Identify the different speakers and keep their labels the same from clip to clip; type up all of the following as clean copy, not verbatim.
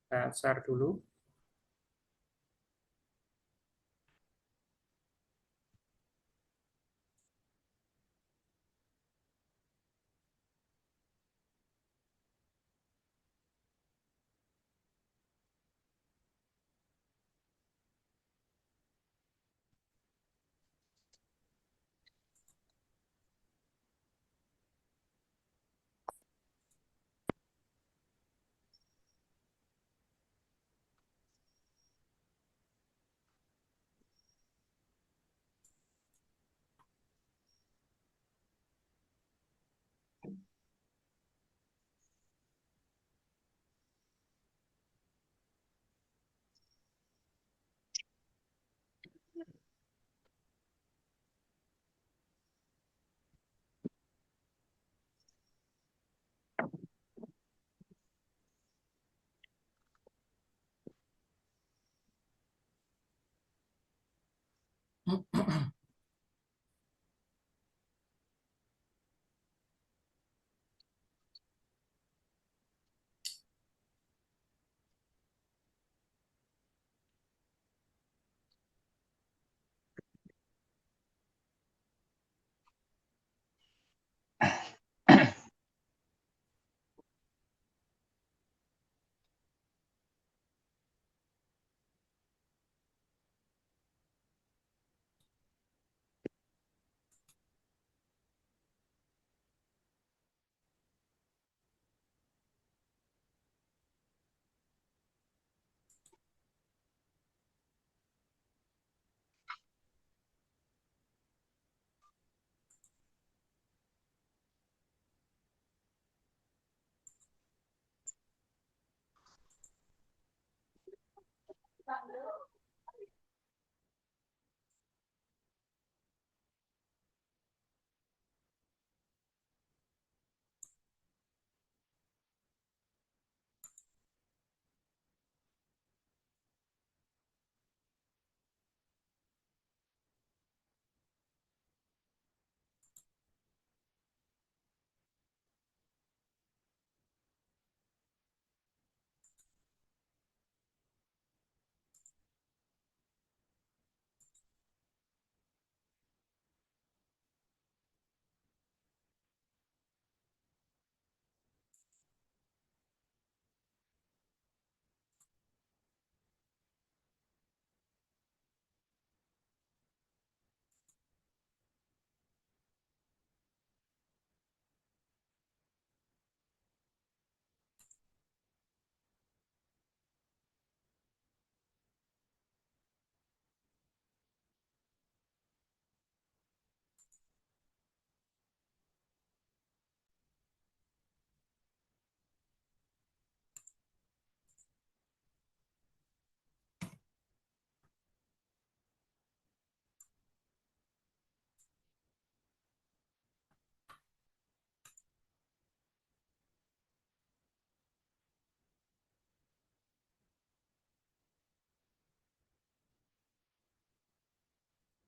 Speaker 1: Saya share dulu.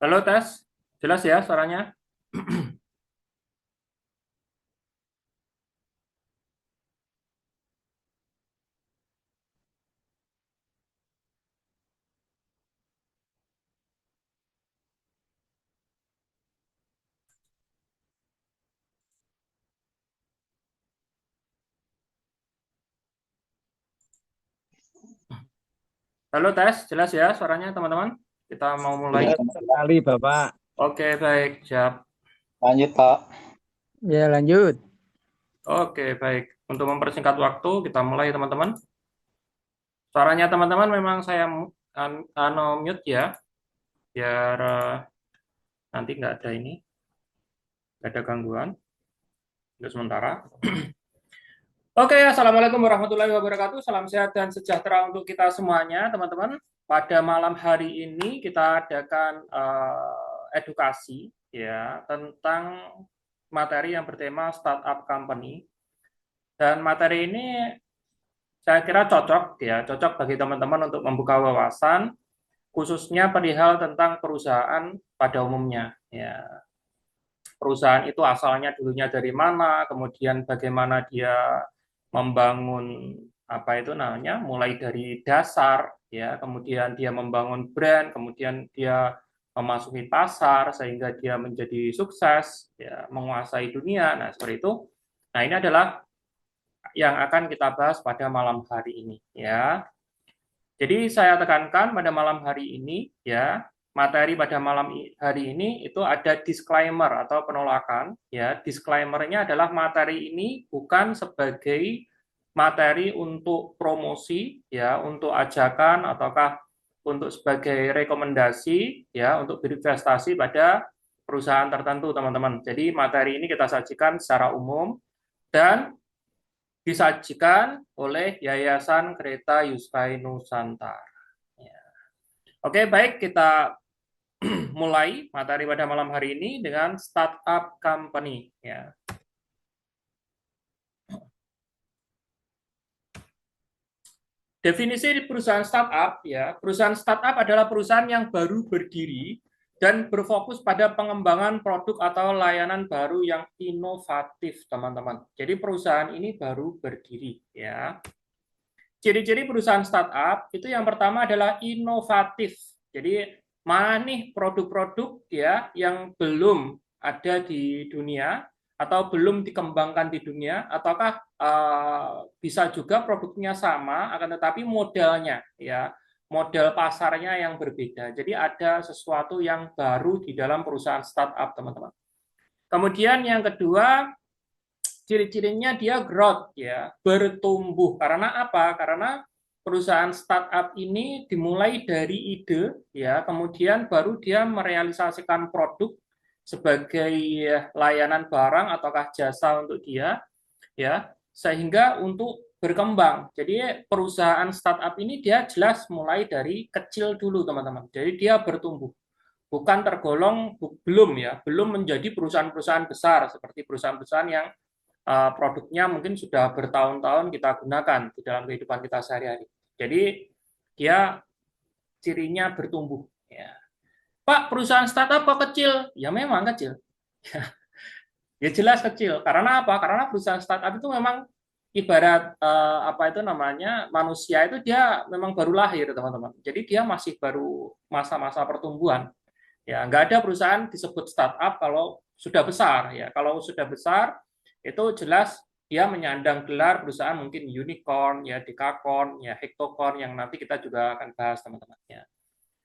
Speaker 1: Halo, tes. Jelas ya suaranya? Halo, tes. Jelas ya suaranya, teman-teman? Kita mau mulai.
Speaker 2: Jelas sekali, Bapak.
Speaker 1: Oke, baik. Siap.
Speaker 2: Lanjut, Pak.
Speaker 3: Ya, lanjut.
Speaker 1: Oke, baik. Untuk mempersingkat waktu, kita mulai, teman-teman. Suaranya teman-teman memang saya mute ya, biar nanti nggak ada ini, nggak ada gangguan untuk sementara. Oke, assalamualaikum warahmatullahi wabarakatuh. Salam sehat dan sejahtera untuk kita semuanya, teman-teman. Pada malam hari ini kita adakan edukasi ya tentang materi yang bertema startup company. Dan materi ini saya kira cocok ya, cocok bagi teman-teman untuk membuka wawasan, khususnya perihal tentang perusahaan pada umumnya. Ya, perusahaan itu asalnya dulunya dari mana, kemudian bagaimana dia membangun apa itu namanya, mulai dari dasar, ya, kemudian dia membangun brand, kemudian dia memasuki pasar sehingga dia menjadi sukses, ya, menguasai dunia. Nah, seperti itu. Nah, ini adalah yang akan kita bahas pada malam hari ini, ya. Jadi saya tekankan pada malam hari ini, ya, materi pada malam hari ini itu ada disclaimer atau penolakan, ya. Disclaimernya adalah materi ini bukan sebagai materi untuk promosi, ya, untuk ajakan ataukah untuk sebagai rekomendasi, ya, untuk berinvestasi pada perusahaan tertentu, teman-teman. Jadi materi ini kita sajikan secara umum dan disajikan oleh Yayasan Kereta Yuskai Nusantara. Ya. Oke, baik, kita mulai materi pada malam hari ini dengan startup company. Ya. Definisi perusahaan startup, ya, perusahaan startup adalah perusahaan yang baru berdiri dan berfokus pada pengembangan produk atau layanan baru yang inovatif, teman-teman. Jadi perusahaan ini baru berdiri, ya. Ciri-ciri perusahaan startup itu yang pertama adalah inovatif. Jadi mana nih produk-produk, ya, yang belum ada di dunia atau belum dikembangkan di dunia, ataukah bisa juga produknya sama akan tetapi modelnya, ya, model pasarnya yang berbeda. Jadi ada sesuatu yang baru di dalam perusahaan startup, teman-teman. Kemudian yang kedua, ciri-cirinya dia growth, ya, bertumbuh. Karena apa? Karena perusahaan startup ini dimulai dari ide, ya, kemudian baru dia merealisasikan produk sebagai layanan barang ataukah jasa untuk dia, ya, sehingga untuk berkembang. Jadi perusahaan startup ini dia jelas mulai dari kecil dulu, teman-teman. Jadi dia bertumbuh, bukan tergolong belum, ya, belum menjadi perusahaan-perusahaan besar seperti perusahaan-perusahaan yang produknya mungkin sudah bertahun-tahun kita gunakan di dalam kehidupan kita sehari-hari. Jadi dia cirinya bertumbuh. Ya. Pak, perusahaan startup kok kecil? Ya memang kecil. Ya jelas kecil. Karena apa? Karena perusahaan startup itu memang ibarat apa itu namanya, manusia itu dia memang baru lahir, teman-teman. Jadi dia masih baru masa-masa pertumbuhan. Ya, nggak ada perusahaan disebut startup kalau sudah besar, ya. Kalau sudah besar itu jelas dia menyandang gelar perusahaan mungkin unicorn, ya, dekakorn, ya, hektokorn yang nanti kita juga akan bahas, teman-teman, ya.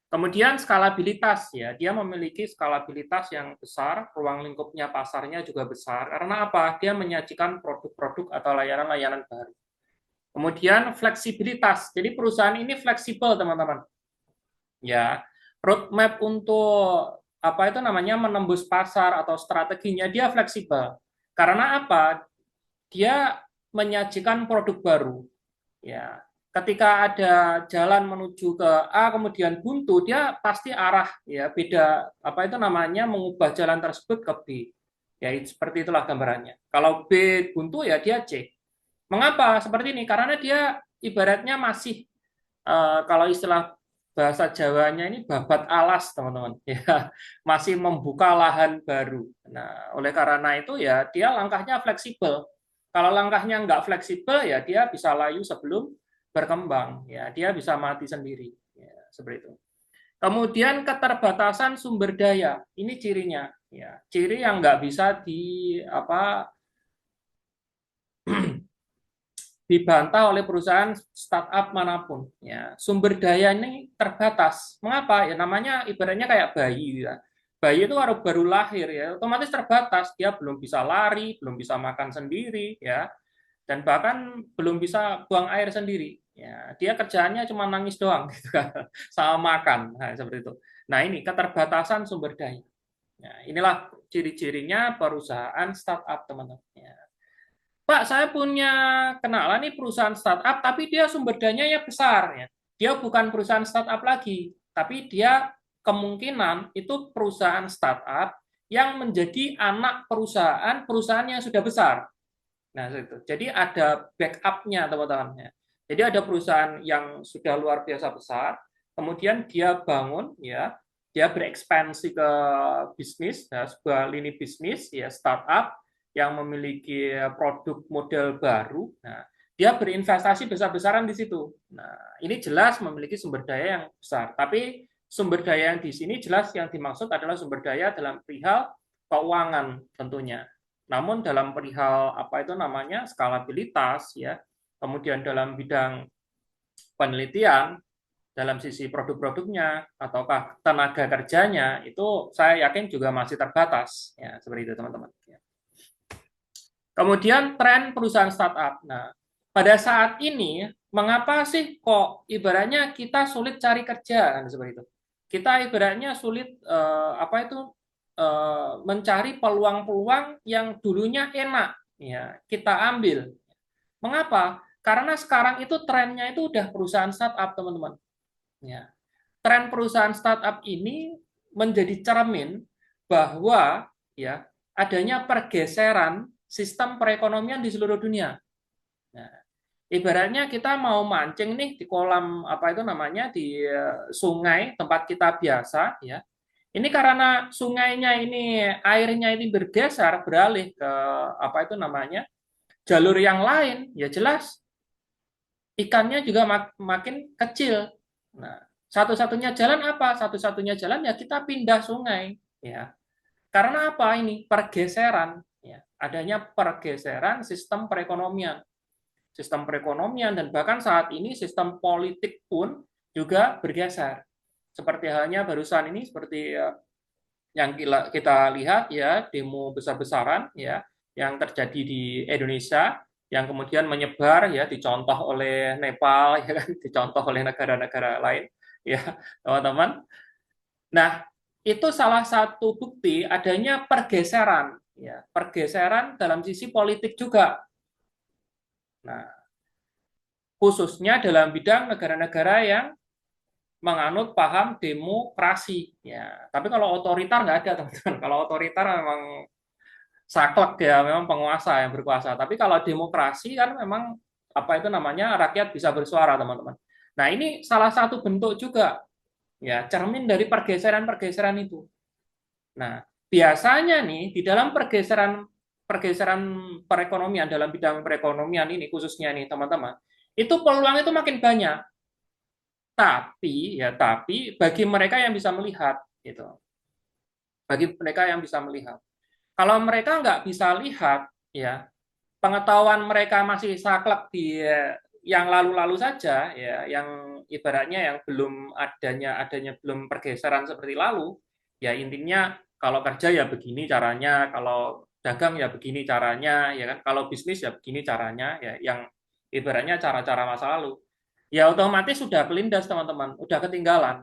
Speaker 1: Kemudian skalabilitas, ya, dia memiliki skalabilitas yang besar, ruang lingkupnya pasarnya juga besar. Karena apa? Dia menyajikan produk-produk atau layanan-layanan baru. Kemudian fleksibilitas. Jadi perusahaan ini fleksibel, teman-teman. Ya, roadmap untuk apa itu namanya menembus pasar atau strateginya dia fleksibel. Karena apa? Dia menyajikan produk baru. Ya, ketika ada jalan menuju ke A kemudian buntu, dia pasti arah, ya, beda apa itu namanya mengubah jalan tersebut ke B. Ya, seperti itulah gambarannya. Kalau B buntu ya dia C. Mengapa seperti ini? Karena dia ibaratnya masih kalau istilah bahasa Jawanya ini babat alas, teman-teman. Ya, masih membuka lahan baru. Nah, oleh karena itu ya dia langkahnya fleksibel. Kalau langkahnya nggak fleksibel ya dia bisa layu sebelum berkembang. Ya, dia bisa mati sendiri. Ya, seperti itu. Kemudian keterbatasan sumber daya, ini cirinya. Ya, ciri yang nggak bisa di apa dibantah oleh perusahaan startup manapun. Ya, sumber daya ini terbatas. Mengapa? Ya namanya ibaratnya kayak bayi. Ya. Bayi itu baru lahir, ya, otomatis terbatas. Dia belum bisa lari, belum bisa makan sendiri, ya, dan bahkan belum bisa buang air sendiri. Ya, dia kerjaannya cuma nangis doang, gitu kan, sama makan. Nah, seperti itu. Nah, ini keterbatasan sumber daya. Nah, inilah ciri-cirinya perusahaan startup, teman-teman. Ya. Pak, saya punya kenalan nih perusahaan startup, tapi dia sumber dananya besar, ya. Dia bukan perusahaan startup lagi, tapi dia kemungkinan itu perusahaan startup yang menjadi anak perusahaan yang sudah besar. Nah, itu. Jadi ada backup-nya, teman-teman. Ya. Jadi ada perusahaan yang sudah luar biasa besar, kemudian dia bangun, ya, dia berekspansi ke bisnis, ya, sebuah lini bisnis, ya, startup yang memiliki produk model baru. Nah, dia berinvestasi besar-besaran di situ. Nah, ini jelas memiliki sumber daya yang besar. Tapi sumber daya yang di sini jelas yang dimaksud adalah sumber daya dalam perihal keuangan tentunya. Namun dalam perihal apa itu namanya skalabilitas ya, kemudian dalam bidang penelitian, dalam sisi produk-produknya ataukah tenaga kerjanya itu saya yakin juga masih terbatas ya seperti itu teman-teman. Kemudian tren perusahaan startup. Nah, pada saat ini mengapa sih kok ibaratnya kita sulit cari kerja kan seperti itu. Kita ibaratnya sulit apa itu mencari peluang-peluang yang dulunya enak ya kita ambil. Mengapa? Karena sekarang itu trennya itu udah perusahaan startup teman-teman. Ya. Tren perusahaan startup ini menjadi cermin bahwa ya adanya pergeseran sistem perekonomian di seluruh dunia. Nah, ibaratnya kita mau mancing nih di kolam apa itu namanya di sungai tempat kita biasa ya. Ini karena sungainya ini airnya ini bergeser beralih ke apa itu namanya jalur yang lain, ya jelas ikannya juga makin kecil. Nah, satu-satunya jalan apa? Satu-satunya jalan ya kita pindah sungai, ya. Karena apa ini? Pergeseran, ya. Adanya pergeseran sistem perekonomian. Sistem perekonomian dan bahkan saat ini sistem politik pun juga bergeser. Seperti halnya barusan ini seperti yang kita lihat ya demo besar-besaran ya yang terjadi di Indonesia yang kemudian menyebar ya dicontoh oleh Nepal ya kan dicontoh oleh negara-negara lain ya teman-teman. Nah, itu salah satu bukti adanya pergeseran ya, pergeseran dalam sisi politik juga. Nah, khususnya dalam bidang negara-negara yang menganut paham demokrasi ya. Tapi kalau otoriter nggak ada teman-teman. Kalau otoriter memang saklek ya, memang penguasa yang berkuasa. Tapi kalau demokrasi kan memang apa itu namanya rakyat bisa bersuara teman-teman. Nah ini salah satu bentuk juga ya cermin dari pergeseran-pergeseran itu. Nah biasanya nih di dalam pergeseran pergeseran perekonomian dalam bidang perekonomian ini khususnya nih teman-teman itu peluang itu makin banyak. Tapi bagi mereka yang bisa melihat gitu, bagi mereka yang bisa melihat. Kalau mereka nggak bisa lihat, ya pengetahuan mereka masih saklek di yang lalu-lalu saja, ya yang ibaratnya yang belum adanya belum pergeseran seperti lalu, ya intinya kalau kerja ya begini caranya, kalau dagang ya begini caranya, ya kan, kalau bisnis ya begini caranya, ya yang ibaratnya cara-cara masa lalu, ya otomatis sudah kelindas teman-teman, udah ketinggalan.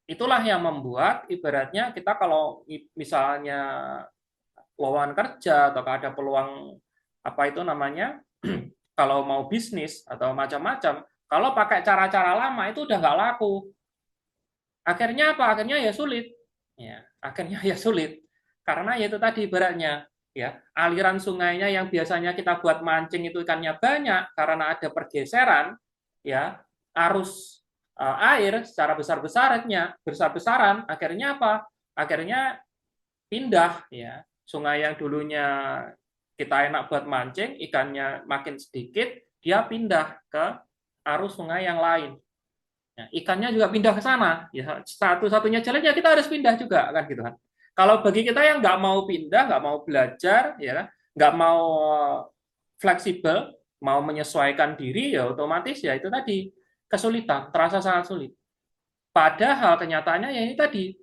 Speaker 1: Itulah yang membuat ibaratnya kita kalau misalnya lowongan kerja atau ada peluang apa itu namanya kalau mau bisnis atau macam-macam kalau pakai cara-cara lama itu udah nggak laku akhirnya apa akhirnya ya sulit ya akhirnya ya sulit karena ya itu tadi ibaratnya ya aliran sungainya yang biasanya kita buat mancing itu ikannya banyak karena ada pergeseran ya arus air secara besar-besaran akhirnya apa akhirnya pindah ya sungai yang dulunya kita enak buat mancing ikannya makin sedikit dia pindah ke arus sungai yang lain ya, ikannya juga pindah ke sana ya satu-satunya jalan ya kita harus pindah juga kan gitu kan kalau bagi kita yang nggak mau pindah nggak mau belajar ya kan nggak mau fleksibel mau menyesuaikan diri ya otomatis ya itu tadi kesulitan terasa sangat sulit padahal kenyataannya ya ini tadi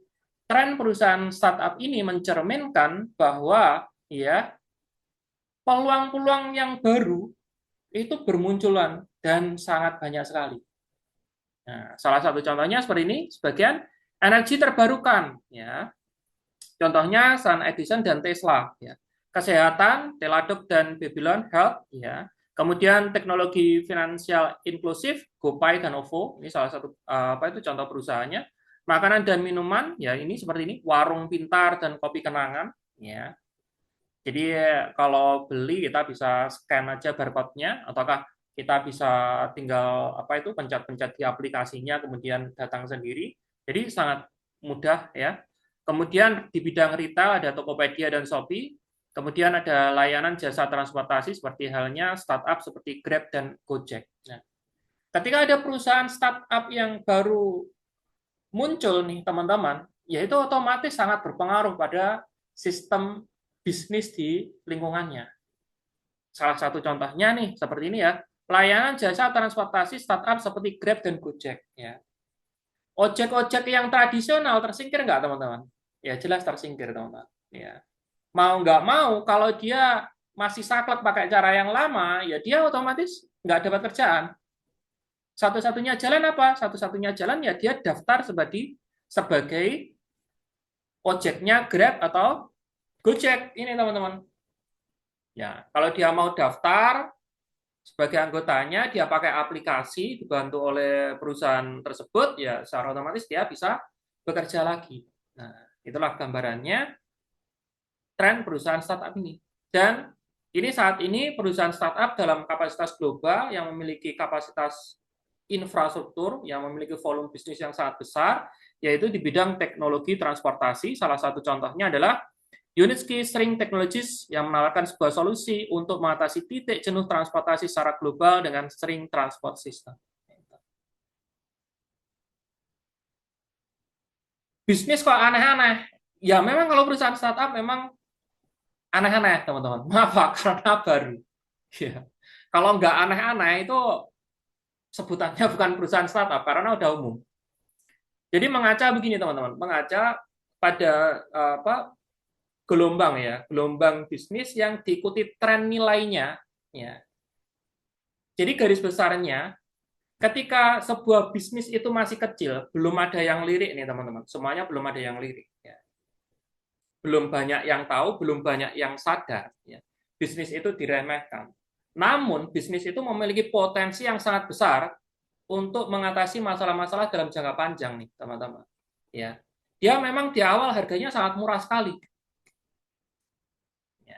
Speaker 1: tren perusahaan startup ini mencerminkan bahwa ya peluang-peluang yang baru itu bermunculan dan sangat banyak sekali. Nah, salah satu contohnya seperti ini, sebagian energi terbarukan, ya. Contohnya Sun Edison dan Tesla, ya. Kesehatan, Teladoc dan Babylon Health, ya. Kemudian teknologi finansial inklusif, GoPay dan OVO, ini salah satu apa itu contoh perusahaannya. Makanan dan minuman, ya ini seperti ini, warung pintar dan kopi kenangan, ya. Jadi kalau beli kita bisa scan aja barcode-nya, ataukah kita bisa tinggal apa itu pencet-pencet di aplikasinya, kemudian datang sendiri. Jadi sangat mudah ya. Kemudian di bidang retail ada Tokopedia dan Shopee. Kemudian ada layanan jasa transportasi seperti halnya startup seperti Grab dan Gojek. Nah, ketika ada perusahaan startup yang baru muncul nih teman-teman, yaitu otomatis sangat berpengaruh pada sistem bisnis di lingkungannya. Salah satu contohnya nih seperti ini ya, layanan jasa transportasi startup seperti Grab dan Gojek. Ya, ojek-ojek yang tradisional tersingkir nggak teman-teman? Ya jelas tersingkir teman-teman. Ya, mau nggak mau kalau dia masih saklek pakai cara yang lama, ya dia otomatis nggak dapat kerjaan. Satu-satunya jalan apa? Satu-satunya jalan ya dia daftar sebagai ojeknya Grab atau Gojek ini teman-teman. Ya, kalau dia mau daftar sebagai anggotanya, dia pakai aplikasi dibantu oleh perusahaan tersebut, ya secara otomatis dia bisa bekerja lagi. Nah, itulah gambarannya tren perusahaan startup ini. Dan ini saat ini perusahaan startup dalam kapasitas global yang memiliki kapasitas infrastruktur, yang memiliki volume bisnis yang sangat besar, yaitu di bidang teknologi transportasi. Salah satu contohnya adalah Unitsky String Technologies yang menawarkan sebuah solusi untuk mengatasi titik jenuh transportasi secara global dengan string transport system. Bisnis kok aneh-aneh? Ya memang kalau perusahaan startup memang aneh-aneh, teman-teman. Kenapa? Karena baru. Ya. Kalau nggak aneh-aneh itu sebutannya bukan perusahaan startup karena udah umum. Jadi mengaca begini teman-teman, mengaca pada apa gelombang ya, gelombang bisnis yang diikuti tren nilainya. Ya. Jadi garis besarnya, ketika sebuah bisnis itu masih kecil, belum ada yang lirik nih teman-teman. Semuanya belum ada yang lirik. Ya. Belum banyak yang tahu, belum banyak yang sadar. Ya. Bisnis itu diremehkan. Namun bisnis itu memiliki potensi yang sangat besar untuk mengatasi masalah-masalah dalam jangka panjang nih teman-teman. Ya, dia memang di awal harganya sangat murah sekali, ya,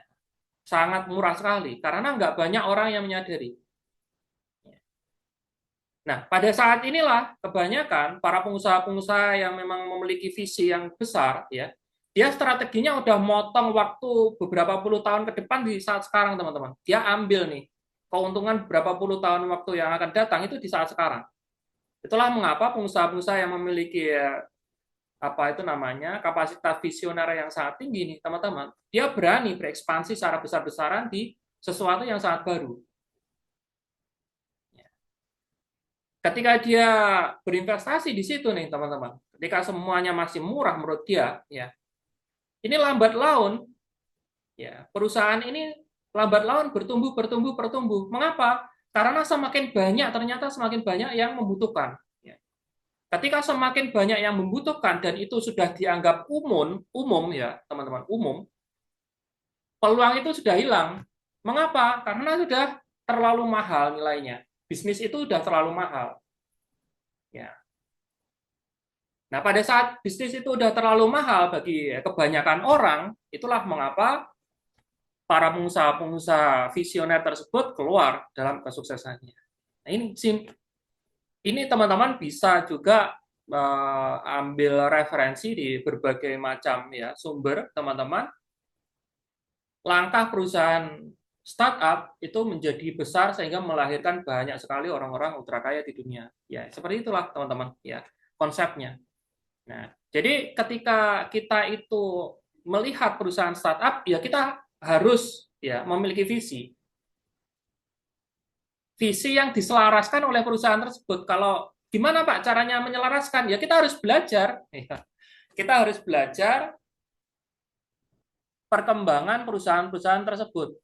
Speaker 1: sangat murah sekali karena nggak banyak orang yang menyadari. Nah, pada saat inilah kebanyakan para pengusaha-pengusaha yang memang memiliki visi yang besar, ya, dia strateginya udah motong waktu beberapa puluh tahun ke depan di saat sekarang, teman-teman. Dia ambil nih keuntungan berapa puluh tahun waktu yang akan datang itu di saat sekarang. Itulah mengapa pengusaha-pengusaha yang memiliki apa itu namanya kapasitas visioner yang sangat tinggi nih teman-teman, dia berani berekspansi secara besar-besaran di sesuatu yang sangat baru. Ketika dia berinvestasi di situ nih teman-teman, ketika semuanya masih murah menurut dia, ya ini lambat laun, ya perusahaan ini lambat laun bertumbuh, bertumbuh, bertumbuh. Mengapa? Karena semakin banyak ternyata semakin banyak yang membutuhkan. Ya. Ketika semakin banyak yang membutuhkan dan itu sudah dianggap umum ya teman-teman, umum, peluang itu sudah hilang. Mengapa? Karena sudah terlalu mahal nilainya. Bisnis itu sudah terlalu mahal. Ya. Nah, pada saat bisnis itu sudah terlalu mahal bagi kebanyakan orang, itulah mengapa para pengusaha-pengusaha visioner tersebut keluar dalam kesuksesannya. Nah, ini teman-teman bisa juga ambil referensi di berbagai macam ya sumber teman-teman. Langkah perusahaan startup itu menjadi besar sehingga melahirkan banyak sekali orang-orang ultra kaya di dunia. Ya, seperti itulah teman-teman ya konsepnya. Nah, jadi ketika kita itu melihat perusahaan startup, ya kita harus ya memiliki visi. Visi yang diselaraskan oleh perusahaan tersebut. Kalau gimana Pak caranya menyelaraskan? Ya kita harus belajar. Ya. Kita harus belajar perkembangan perusahaan-perusahaan tersebut.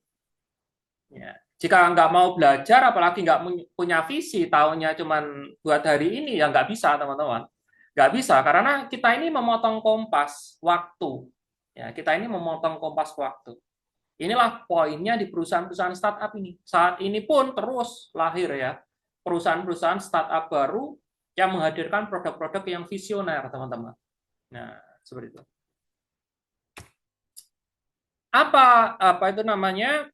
Speaker 1: Ya. Jika nggak mau belajar, apalagi nggak punya visi, tahunya cuma buat hari ini, ya nggak bisa teman-teman. Nggak bisa, karena kita ini memotong kompas waktu. Ya, kita ini memotong kompas waktu. Inilah poinnya di perusahaan-perusahaan startup ini. Saat ini pun terus lahir ya, perusahaan-perusahaan startup baru yang menghadirkan produk-produk yang visioner, teman-teman. Nah, seperti itu. Apa itu namanya?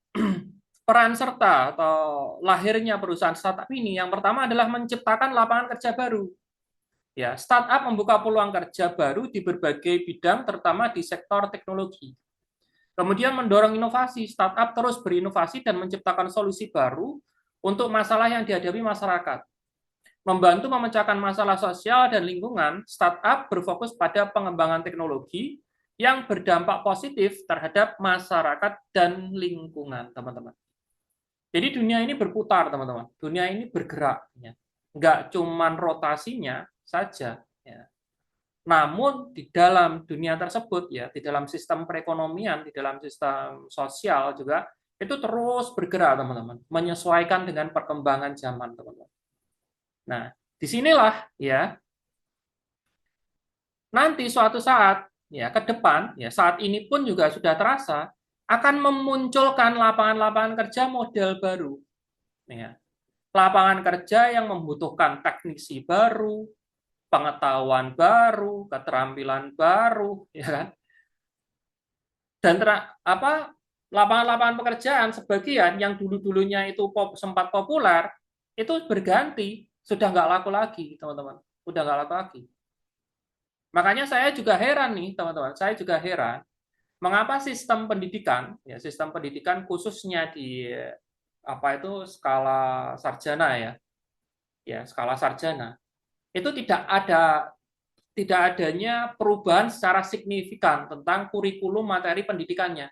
Speaker 1: Peran serta atau lahirnya perusahaan startup ini yang pertama adalah menciptakan lapangan kerja baru. Ya, startup membuka peluang kerja baru di berbagai bidang terutama di sektor teknologi. Kemudian mendorong inovasi, startup terus berinovasi dan menciptakan solusi baru untuk masalah yang dihadapi masyarakat. Membantu memecahkan masalah sosial dan lingkungan, startup berfokus pada pengembangan teknologi yang berdampak positif terhadap masyarakat dan lingkungan, teman-teman. Jadi dunia ini berputar, teman-teman. Dunia ini bergerak, ya. Nggak cuman rotasinya saja, ya. Namun di dalam dunia tersebut, ya, di dalam sistem perekonomian, di dalam sistem sosial juga itu terus bergerak, teman-teman, menyesuaikan dengan perkembangan zaman, teman-teman. Nah, disinilah ya nanti suatu saat ya ke depan, ya saat ini pun juga sudah terasa akan memunculkan lapangan-lapangan kerja model baru, ya. Lapangan kerja yang membutuhkan teknisi baru, pengetahuan baru, keterampilan baru, ya kan? Dan lapangan-lapangan pekerjaan sebagian yang dulu-dulunya itu sempat populer itu berganti, sudah nggak laku lagi, teman-teman. Udah nggak laku lagi. Makanya saya juga heran nih, teman-teman. Saya juga heran mengapa sistem pendidikan, ya sistem pendidikan khususnya di apa itu skala sarjana ya, ya skala sarjana itu tidak adanya perubahan secara signifikan tentang kurikulum materi pendidikannya.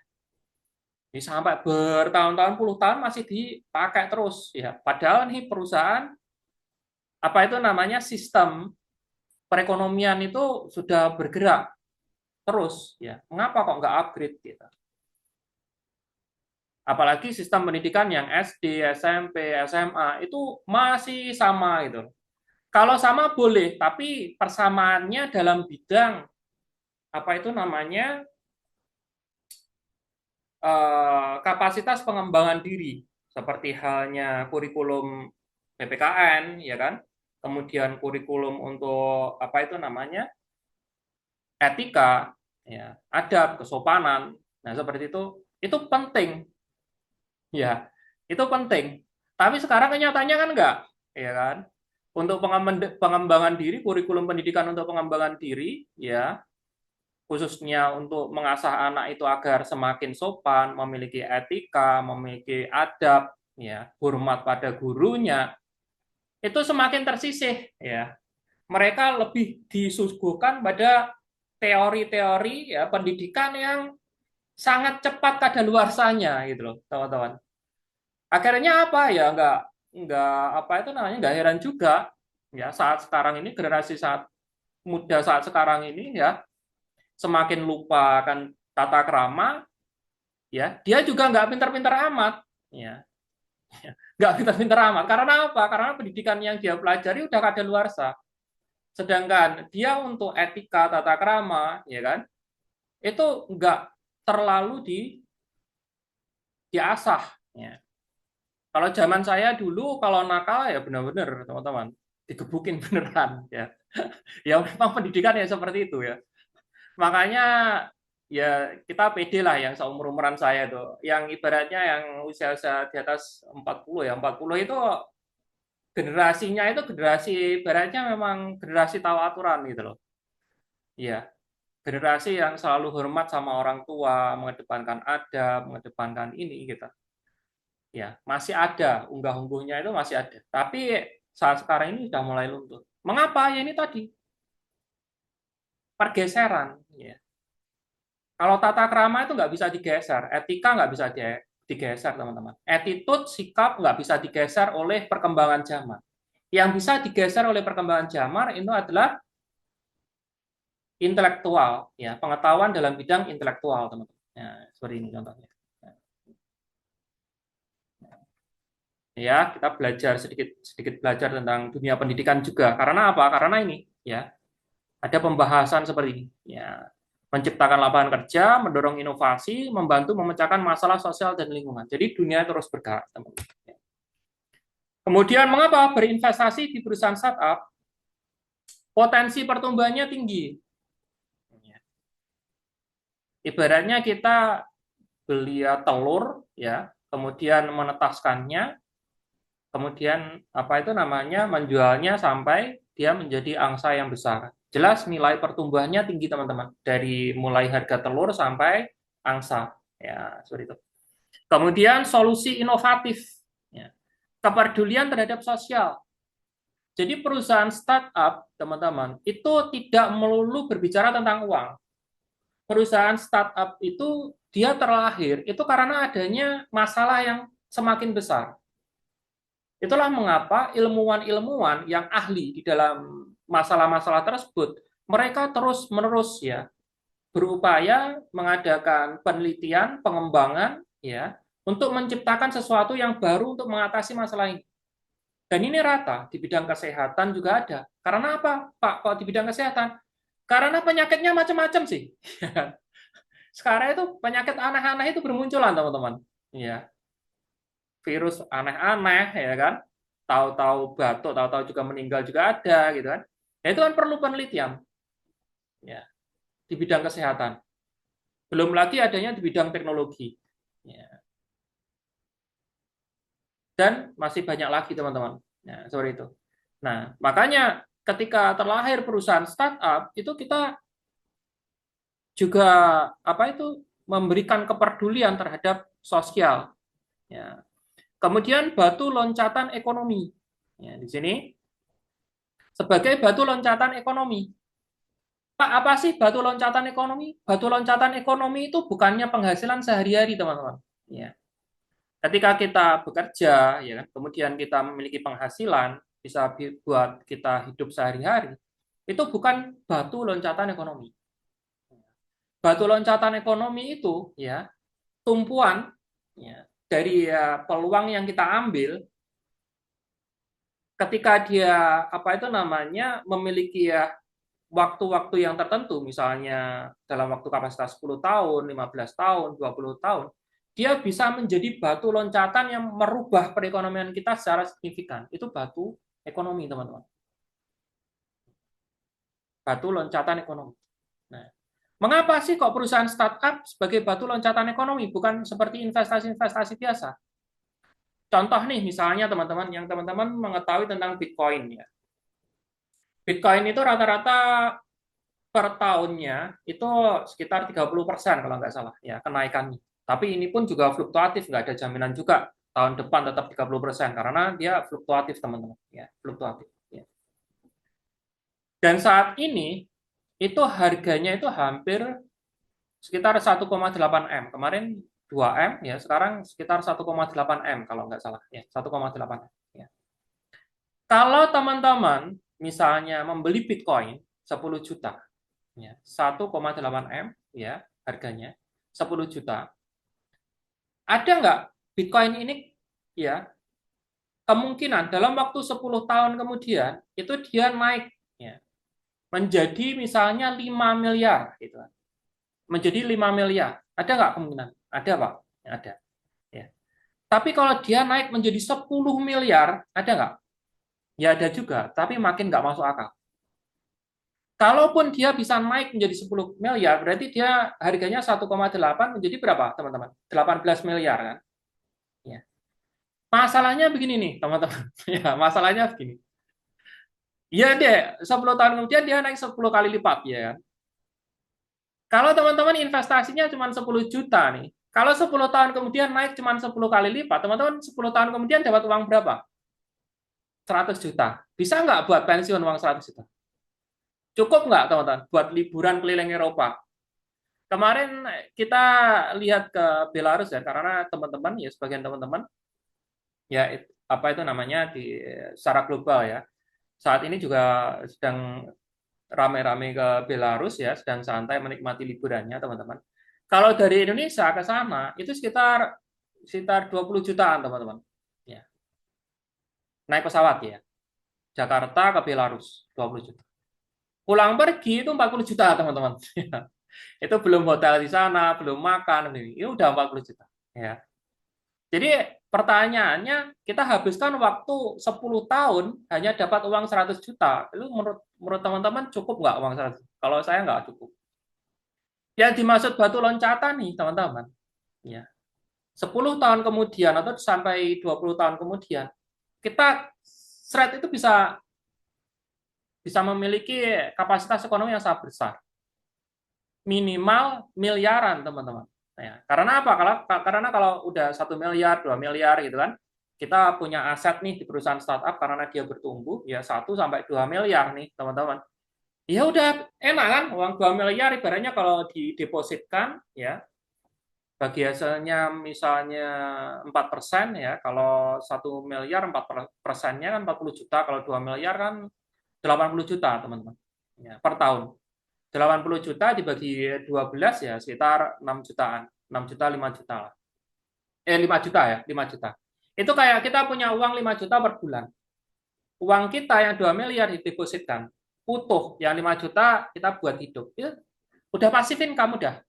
Speaker 1: Ini sampai bertahun-tahun, puluh tahun masih dipakai terus ya. Padahal nih perusahaan apa itu namanya sistem perekonomian itu sudah bergerak terus ya. Mengapa kok nggak upgrade kita? Apalagi sistem pendidikan yang SD, SMP, SMA itu masih sama gitu. Kalau sama boleh, tapi persamaannya dalam bidang apa itu namanya kapasitas pengembangan diri, seperti halnya kurikulum PPKN, ya kan? Kemudian kurikulum untuk apa itu namanya etika, ya, adab, kesopanan. Nah seperti itu penting, ya, itu penting. Tapi sekarang kenyataannya kan enggak, ya kan? Untuk pengembangan diri, kurikulum pendidikan untuk pengembangan diri, ya, khususnya untuk mengasah anak itu agar semakin sopan, memiliki etika, memiliki adab, ya, hormat pada gurunya, itu semakin tersisih, ya. Mereka lebih disuguhkan pada teori-teori ya pendidikan yang sangat cepat kadaluarsanya gitu loh, teman-teman. Akhirnya apa ya nggak apa itu namanya nggak heran juga ya saat sekarang ini generasi saat muda saat sekarang ini ya semakin lupa akan tata krama ya dia juga nggak pintar-pintar amat ya nggak pintar-pintar amat karena apa karena pendidikan yang dia pelajari udah kadaluarsa sedangkan dia untuk etika tata krama ya kan itu nggak terlalu diasah ya. Kalau zaman saya dulu kalau nakal ya benar-benar teman-teman digebukin beneran ya. Ya memang pendidikan ya seperti itu ya. Makanya ya kita pede lah yang seumur-umuran saya tuh. Yang ibaratnya yang usia-usia di atas 40 ya. 40 itu generasinya itu generasi ibaratnya memang generasi tahu aturan gitu loh. Iya, generasi yang selalu hormat sama orang tua, mengedepankan adab, mengedepankan ini gitu. Ya, masih ada unggah-ungguhnya itu masih ada. Tapi saat sekarang ini sudah mulai luntur. Mengapa? Ya ini tadi pergeseran. Ya. Kalau tata krama itu nggak bisa digeser, etika nggak bisa digeser, teman-teman. Attitude, sikap nggak bisa digeser oleh perkembangan zaman. Yang bisa digeser oleh perkembangan zaman itu adalah intelektual, ya pengetahuan dalam bidang intelektual, teman-teman. Ya, seperti ini contohnya. Ya, kita belajar sedikit sedikit belajar tentang dunia pendidikan juga. Karena apa? Karena ini, ya ada pembahasan seperti ini. Ya, menciptakan lapangan kerja, mendorong inovasi, membantu memecahkan masalah sosial dan lingkungan. Jadi dunia terus bergerak, teman-teman. Kemudian mengapa berinvestasi di perusahaan startup? Potensi pertumbuhannya tinggi. Ibaratnya kita beli telur, ya, kemudian menetaskannya, kemudian apa itu namanya menjualnya sampai dia menjadi angsa yang besar. Jelas nilai pertumbuhannya tinggi teman-teman. Dari mulai harga telur sampai angsa. Ya, seperti itu. Kemudian solusi inovatif, ya. Kepedulian terhadap sosial. Jadi perusahaan startup, teman-teman, itu tidak melulu berbicara tentang uang. Perusahaan startup itu dia terlahir itu karena adanya masalah yang semakin besar. Itulah mengapa ilmuwan-ilmuwan yang ahli di dalam masalah-masalah tersebut, mereka terus-menerus ya berupaya mengadakan penelitian, pengembangan ya untuk menciptakan sesuatu yang baru untuk mengatasi masalah ini. Dan ini rata di bidang kesehatan juga ada. Karena apa, Pak? Kok di bidang kesehatan? Karena penyakitnya macam-macam sih. Sekarang itu penyakit aneh-aneh itu bermunculan, teman-teman. Ya, virus aneh-aneh, ya kan? Tahu-tahu batuk, tahu-tahu juga meninggal juga ada, gitu kan? Ya, itu kan perlu penelitian, ya, di bidang kesehatan. Belum lagi adanya di bidang teknologi. Ya. Dan masih banyak lagi, teman-teman. Ya, seperti itu. Nah, makanya ketika terlahir perusahaan startup, itu kita juga apa itu memberikan kepedulian terhadap sosial. Ya. Kemudian batu loncatan ekonomi. Ya, di sini sebagai batu loncatan ekonomi. Pak, apa sih batu loncatan ekonomi? Batu loncatan ekonomi itu bukannya penghasilan sehari-hari, teman-teman. Ya. Ketika kita bekerja, ya kan, kemudian kita memiliki penghasilan, bisa buat kita hidup sehari-hari, itu bukan batu loncatan ekonomi. Batu loncatan ekonomi itu, ya, tumpuan ya, dari ya, peluang yang kita ambil ketika dia apa itu namanya memiliki ya waktu-waktu yang tertentu, misalnya dalam waktu kapasitas 10 tahun, 15 tahun, 20 tahun, dia bisa menjadi batu loncatan yang merubah perekonomian kita secara signifikan. Itu batu ekonomi, teman-teman. Batu loncatan ekonomi. Nah, mengapa sih kok perusahaan startup sebagai batu loncatan ekonomi, bukan seperti investasi-investasi biasa? Contoh nih, misalnya teman-teman, yang teman-teman mengetahui tentang Bitcoin ya. Bitcoin itu rata-rata per tahunnya itu sekitar 30% kalau nggak salah ya kenaikannya. Tapi ini pun juga fluktuatif, nggak ada jaminan juga tahun depan tetap 30% karena dia fluktuatif, teman-teman ya, fluktuatif ya. Dan saat ini itu harganya itu hampir sekitar 1,8 M. Kemarin 2 M ya, sekarang sekitar 1,8 M kalau nggak salah ya, 1,8 M ya. Kalau teman-teman misalnya membeli Bitcoin 10 juta ya, 1,8 M ya harganya 10 juta. Ada nggak Bitcoin ini ya kemungkinan dalam waktu 10 tahun kemudian itu dia naik ya menjadi misalnya 5 miliar gitu. Menjadi 5 miliar. Ada nggak kemungkinan? Ada, Pak. Ya, ada. Ya. Tapi kalau dia naik menjadi 10 miliar, ada nggak? Ya ada juga, tapi makin nggak masuk akal. Kalaupun dia bisa naik menjadi 10 miliar, berarti dia harganya 1,8 menjadi berapa, teman-teman? 18 miliar kan? Ya. Masalahnya begini nih, teman-teman. Ya, masalahnya begini. Ya deh, 10 tahun kemudian dia naik 10 kali lipat, ya kan? Kalau teman-teman investasinya cuma 10 juta nih, kalau 10 tahun kemudian naik cuma 10 kali lipat, teman-teman 10 tahun kemudian dapat uang berapa? 100 juta. Bisa nggak buat pensiun uang 100 juta? Cukup nggak, teman-teman, buat liburan keliling Eropa? Kemarin kita lihat ke Belarus ya, karena teman-teman ya sebagian teman-teman ya apa itu namanya di secara global ya. Saat ini juga sedang rame-rame ke Belarus ya, sedang santai menikmati liburannya teman-teman. Kalau dari Indonesia ke sana itu sekitar sekitar 20 jutaan teman-teman. Ya, naik pesawat ya. Jakarta ke Belarus 20 juta. Pulang pergi itu 40 juta teman-teman. Itu belum hotel di sana, belum makan, ini udah 40 juta. Ya. Jadi pertanyaannya, kita habiskan waktu 10 tahun hanya dapat uang 100 juta. Itu menurut teman-teman cukup nggak uang 100 juta? Kalau saya nggak cukup. Yang dimaksud batu loncatan nih, teman-teman. Ya. 10 tahun kemudian atau sampai 20 tahun kemudian, kita seret itu bisa bisa memiliki kapasitas ekonomi yang sangat besar. Minimal miliaran, teman-teman. Ya, karena apa? Karena kalau udah 1 miliar, 2 miliar gitu kan, kita punya aset nih di perusahaan startup karena dia bertumbuh ya 1 sampai 2 miliar nih teman-teman. Ya udah enak kan, uang 2 miliar ibaratnya kalau didepositkan ya bagi hasilnya misalnya 4% ya, kalau 1 miliar 4%-nya kan 40 juta, kalau 2 miliar kan 80 juta teman-teman ya, per tahun. 80 juta dibagi 12 ya sekitar 6 jutaan. 6 juta, 5 juta lah. 5 juta ya, 5 juta. Itu kayak kita punya uang 5 juta per bulan. Uang kita yang 2 miliar didepositkan. Utuh, yang 5 juta kita buat hidup. Ya, udah pasifin kamu dah.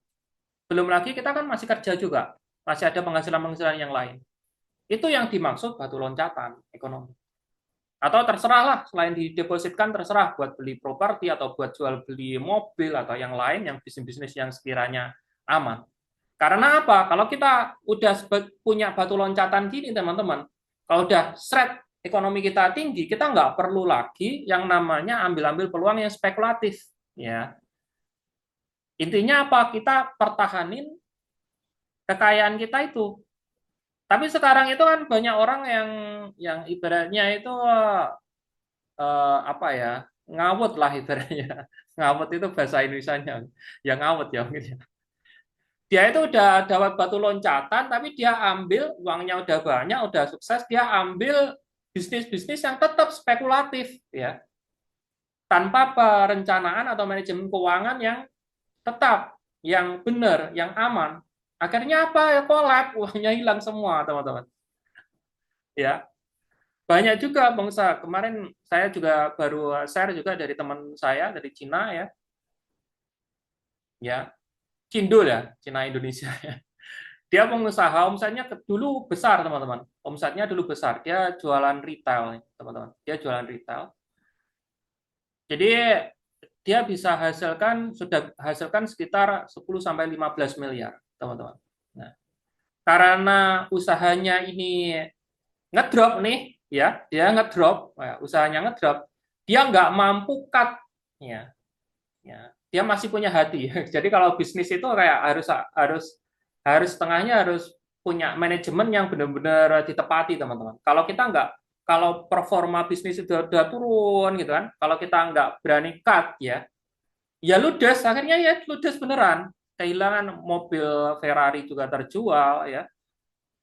Speaker 1: Belum lagi kita kan masih kerja juga. Masih ada penghasilan-penghasilan yang lain. Itu yang dimaksud batu loncatan ekonomi. Atau terserah lah, selain didepositkan terserah buat beli properti atau buat jual beli mobil atau yang lain, yang bisnis-bisnis yang sekiranya aman. Karena apa? Kalau kita udah punya batu loncatan gini teman-teman, kalau udah seret ekonomi kita tinggi, kita nggak perlu lagi yang namanya ambil-ambil peluang yang spekulatif. Ya, intinya apa? Kita pertahanin kekayaan kita itu. Tapi sekarang itu kan banyak orang yang ibaratnya itu apa ya, ngawut lah ibaratnya. Ngawut itu bahasa Indonesianya, yang ngawut ya mungkin. Dia itu udah dapat batu loncatan, tapi dia ambil uangnya udah banyak, udah sukses, dia ambil bisnis-bisnis yang tetap spekulatif ya, tanpa perencanaan atau manajemen keuangan yang tetap, yang benar, yang aman. Akhirnya apa ya, kolab, uangnya hilang semua teman-teman. Ya, banyak juga bangsa. Kemarin saya juga baru share juga dari teman saya dari Cina ya, ya, Cindul ya, Cina Indonesia. Dia pengusaha, omsetnya dulu besar teman-teman. Omsetnya dulu besar. Dia jualan retail, teman-teman. Dia jualan retail. Jadi dia bisa hasilkan sekitar 10 sampai 15 miliar, teman-teman. Nah, karena usahanya ini ngedrop nih, ya, dia ngedrop, ya, usahanya ngedrop, dia nggak mampu cut, ya, ya, dia masih punya hati. Jadi kalau bisnis itu kayak harus harus harus setengahnya harus punya manajemen yang benar-benar ditepati teman-teman. Kalau kita nggak, kalau performa bisnis itu udah turun gitu kan, kalau kita nggak berani cut ya, ya ludes, akhirnya ya ludes beneran. Kehilangan mobil Ferrari juga terjual ya,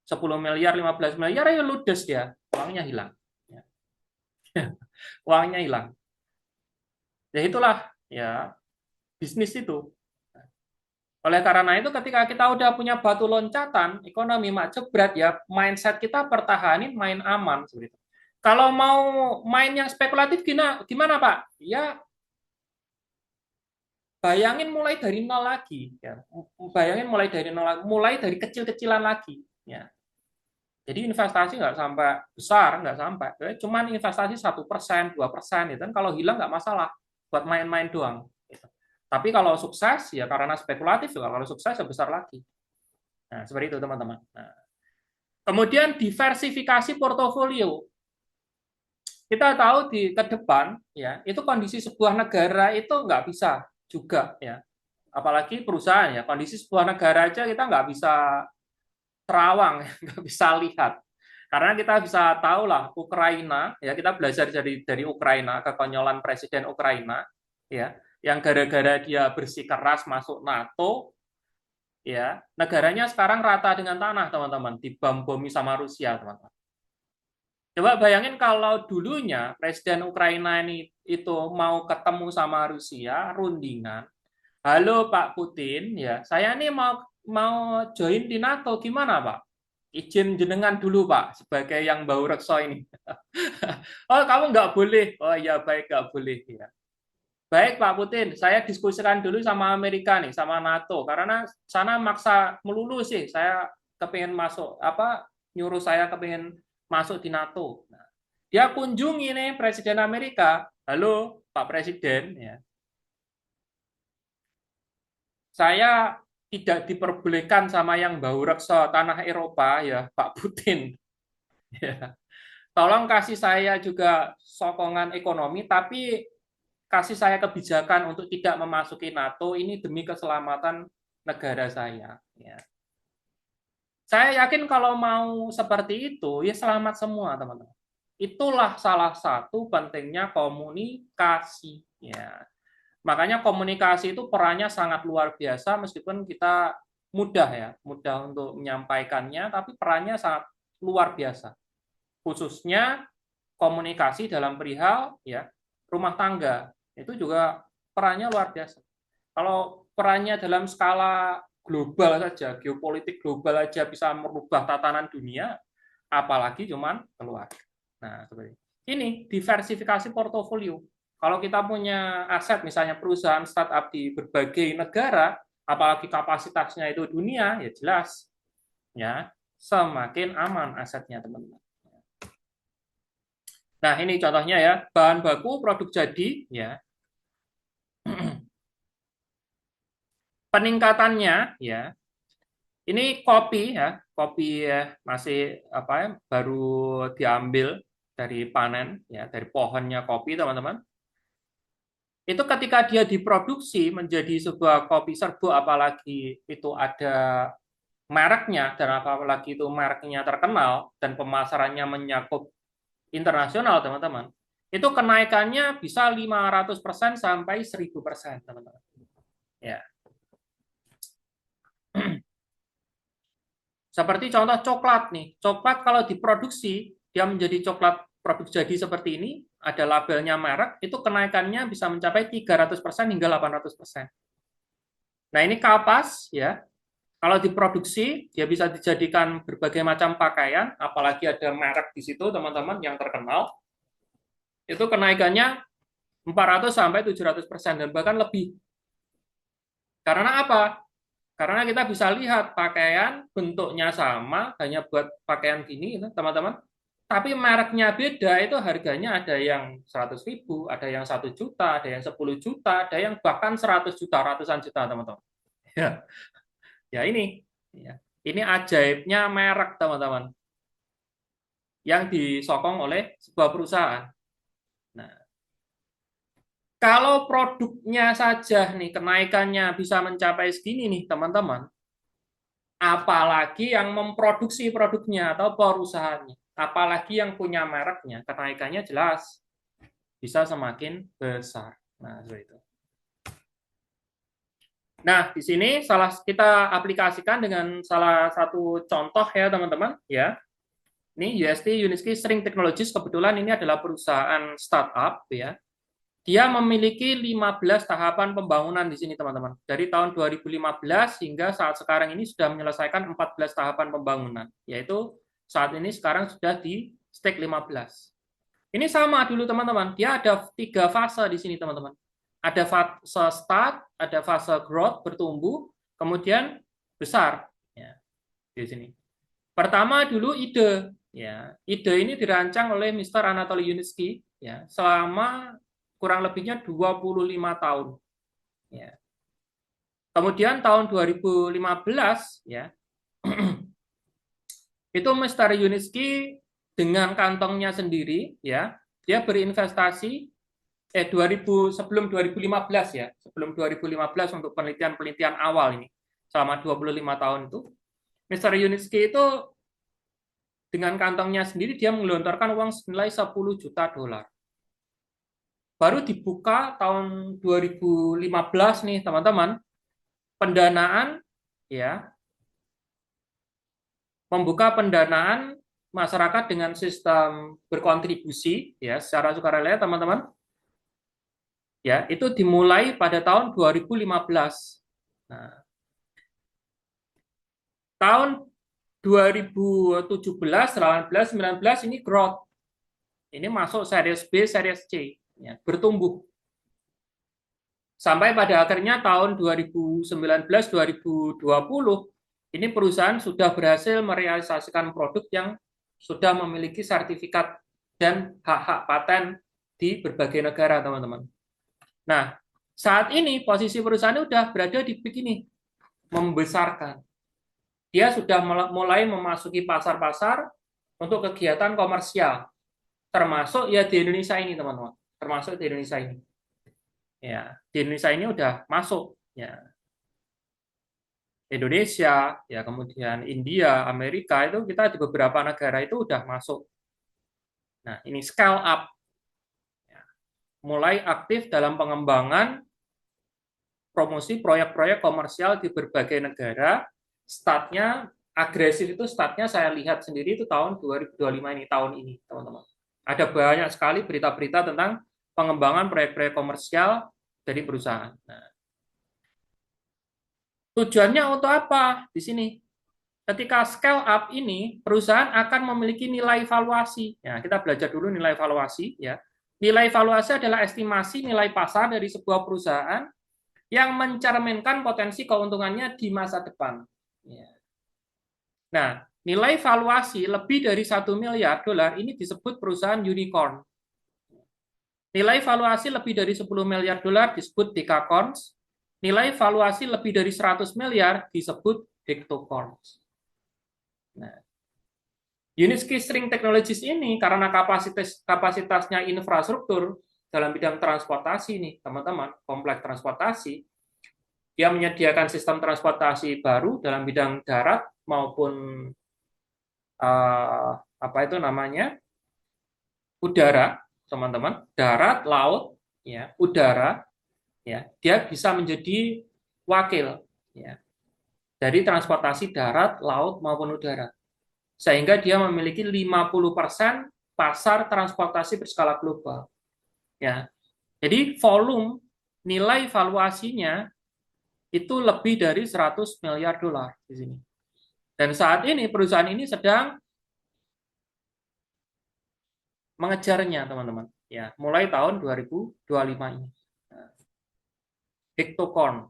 Speaker 1: 10 miliar, 15 miliar ya ludes dia, uangnya hilang. Ya. Uangnya hilang. Ya itulah ya bisnis itu. Oleh karena itu ketika kita udah punya batu loncatan, ekonomi mak jebret ya, mindset kita pertahanin main aman seperti itu. Kalau mau main yang spekulatif gimana Pak? Ya bayangin mulai dari nol lagi ya. Bayangin mulai dari nol, mulai dari kecil-kecilan lagi ya. Jadi investasi nggak sampai besar, nggak sampai. Cuman investasi 1%, 2%, itu kan kalau hilang nggak masalah, buat main-main doang. Gitu. Tapi kalau sukses ya karena spekulatif juga, kalau sukses ya besar lagi. Nah, seperti itu teman-teman. Nah, kemudian diversifikasi portofolio. Kita tahu di ke depan ya, itu kondisi sebuah negara itu nggak bisa juga ya. Apalagi perusahaan ya, kondisi sebuah negara aja kita nggak bisa terawang, nggak bisa lihat. Karena kita bisa tahu lah Ukraina, ya kita belajar dari Ukraina, kekonyolan Presiden Ukraina, ya, yang gara-gara dia bersikeras masuk NATO, ya, negaranya sekarang rata dengan tanah, teman-teman, dibom-bomi sama Rusia, teman-teman. Coba bayangin kalau dulunya Presiden Ukraina ini itu mau ketemu sama Rusia, rundingan, halo Pak Putin, ya, saya ini mau mau join di NATO, gimana Pak? Izin jenengan dulu Pak, sebagai yang bau rekso ini. Oh kamu nggak boleh. Oh iya baik nggak boleh. Ya. Baik Pak Putin, saya diskusikan dulu sama Amerika nih, sama NATO, karena sana maksa melulu sih. Saya kepingin masuk, apa nyuruh saya kepingin masuk di NATO. Nah, dia kunjungi nih Presiden Amerika. Halo Pak Presiden, ya. Saya tidak diperbolehkan sama yang bau reksa tanah Eropa ya Pak Putin. Ya. Tolong kasih saya juga sokongan ekonomi, tapi kasih saya kebijakan untuk tidak memasuki NATO ini demi keselamatan negara saya. Ya. Saya yakin kalau mau seperti itu, ya selamat semua, teman-teman. Itulah salah satu pentingnya komunikasi. Ya. Makanya komunikasi itu perannya sangat luar biasa, meskipun kita mudah ya, mudah untuk menyampaikannya, tapi perannya sangat luar biasa. Khususnya komunikasi dalam perihal ya rumah tangga, itu juga perannya luar biasa. Kalau perannya dalam skala global saja, geopolitik global aja bisa merubah tatanan dunia, apalagi cuman keluarga. Nah, seperti ini diversifikasi portofolio. Kalau kita punya aset, misalnya perusahaan startup di berbagai negara, apalagi kapasitasnya itu dunia, ya jelas, ya semakin aman asetnya, teman-teman. Nah, ini contohnya ya, bahan baku produk jadi, ya peningkatannya, ya ini kopi ya, kopi ya, masih apa ya, baru diambil dari panen ya, dari pohonnya kopi, teman-teman. Itu ketika dia diproduksi menjadi sebuah kopi serbuk, apalagi itu ada mereknya, dan apalagi itu mereknya terkenal dan pemasarannya menyakup internasional, teman-teman. Itu kenaikannya bisa 500% sampai 1000%, teman-teman. Ya. Seperti contoh coklat nih. Coklat kalau diproduksi, dia menjadi coklat produk jadi seperti ini, ada labelnya merek, itu kenaikannya bisa mencapai 300% hingga 800%. Nah, ini kapas ya. Kalau diproduksi, dia bisa dijadikan berbagai macam pakaian, apalagi ada merek di situ, teman-teman, yang terkenal. Itu kenaikannya 400 sampai 700% dan bahkan lebih. Karena apa? Karena kita bisa lihat pakaian bentuknya sama, hanya buat pakaian gini, teman-teman. Tapi mereknya beda, itu harganya ada yang 100.000, ada yang 1 juta, ada yang 10 juta, ada yang bahkan 100 juta, ratusan juta, teman-teman. Ya, ya ini. Ya. Ini ajaibnya merek, teman-teman, yang disokong oleh sebuah perusahaan. Nah, kalau produknya saja nih kenaikannya bisa mencapai segini nih, teman-teman, apalagi yang memproduksi produknya atau perusahaannya, apalagi yang punya mereknya, kenaikannya jelas bisa semakin besar. Nah, seperti itu. Nah, di sini kita aplikasikan dengan salah satu contoh ya, teman-teman, ya. Ini UST Uniski String Technologies, kebetulan ini adalah perusahaan startup ya. Dia memiliki 15 tahapan pembangunan di sini, teman-teman. Dari tahun 2015 hingga saat sekarang ini sudah menyelesaikan 14 tahapan pembangunan, yaitu saat ini sekarang sudah di stake 15. Ini sama dulu, teman-teman. Dia ada 3 fase di sini, teman-teman. Ada fase start, ada fase growth, bertumbuh, kemudian besar. Ya, di sini. Pertama dulu ide. Ya, ide ini dirancang oleh Mr. Anatoly Yunitsky ya, selama kurang lebihnya 25 tahun. Ya. Kemudian tahun 2015 ya, itu Mr. Yunitsky dengan kantongnya sendiri ya, dia berinvestasi 2000 sebelum 2015 ya, sebelum 2015 untuk penelitian-penelitian awal ini selama 25 tahun itu, Mr. Yunitsky itu dengan kantongnya sendiri dia menggelontorkan uang senilai 10 juta dolar. Baru dibuka tahun 2015 nih, teman-teman, pendanaan ya, membuka pendanaan masyarakat dengan sistem berkontribusi ya secara sukarela, teman-teman. Ya, itu dimulai pada tahun 2015. Nah, tahun 2017, 18, 19 ini growth. Ini masuk series B, series C, ya, bertumbuh. Sampai pada akhirnya tahun 2019-2020, ini perusahaan sudah berhasil merealisasikan produk yang sudah memiliki sertifikat dan hak-hak paten di berbagai negara, teman-teman. Nah, saat ini posisi perusahaan sudah berada di begini, membesarkan. Dia sudah mulai memasuki pasar-pasar untuk kegiatan komersial, termasuk ya di Indonesia ini, teman-teman. Termasuk di Indonesia ini. Ya, di Indonesia ini udah masuk ya. Indonesia, ya kemudian India, Amerika itu kita di beberapa negara itu udah masuk. Nah, ini scale up, ya, mulai aktif dalam pengembangan promosi proyek-proyek komersial di berbagai negara. Startnya agresif itu startnya saya lihat sendiri itu tahun 2025 ini, tahun ini, teman-teman. Ada banyak sekali berita-berita tentang pengembangan proyek-proyek komersial dari perusahaan. Nah, tujuannya untuk apa di sini? Ketika scale up ini, perusahaan akan memiliki nilai valuasi. Ya, kita belajar dulu nilai valuasi. Ya, nilai valuasi adalah estimasi nilai pasar dari sebuah perusahaan yang mencerminkan potensi keuntungannya di masa depan. Ya. Nah, nilai valuasi lebih dari 1 miliar dolar ini disebut perusahaan unicorn. Nilai valuasi lebih dari 10 miliar dolar disebut decacorns. Nilai valuasi lebih dari 100 miliar disebut hectocorns. Nah, Uniski String Technologies ini karena kapasitasnya infrastruktur dalam bidang transportasi nih, teman-teman, kompleks transportasi, dia menyediakan sistem transportasi baru dalam bidang darat maupun apa itu namanya udara, teman-teman, darat, laut, ya, udara, ya, dia bisa menjadi wakil, ya, dari transportasi darat, laut maupun udara. Sehingga dia memiliki 50% pasar transportasi berskala global. Ya. Jadi volume nilai valuasinya itu lebih dari 100 miliar dolar di sini. Dan saat ini perusahaan ini sedang mengejarnya, teman-teman. Ya, mulai tahun 2025 ini. Hectocorn.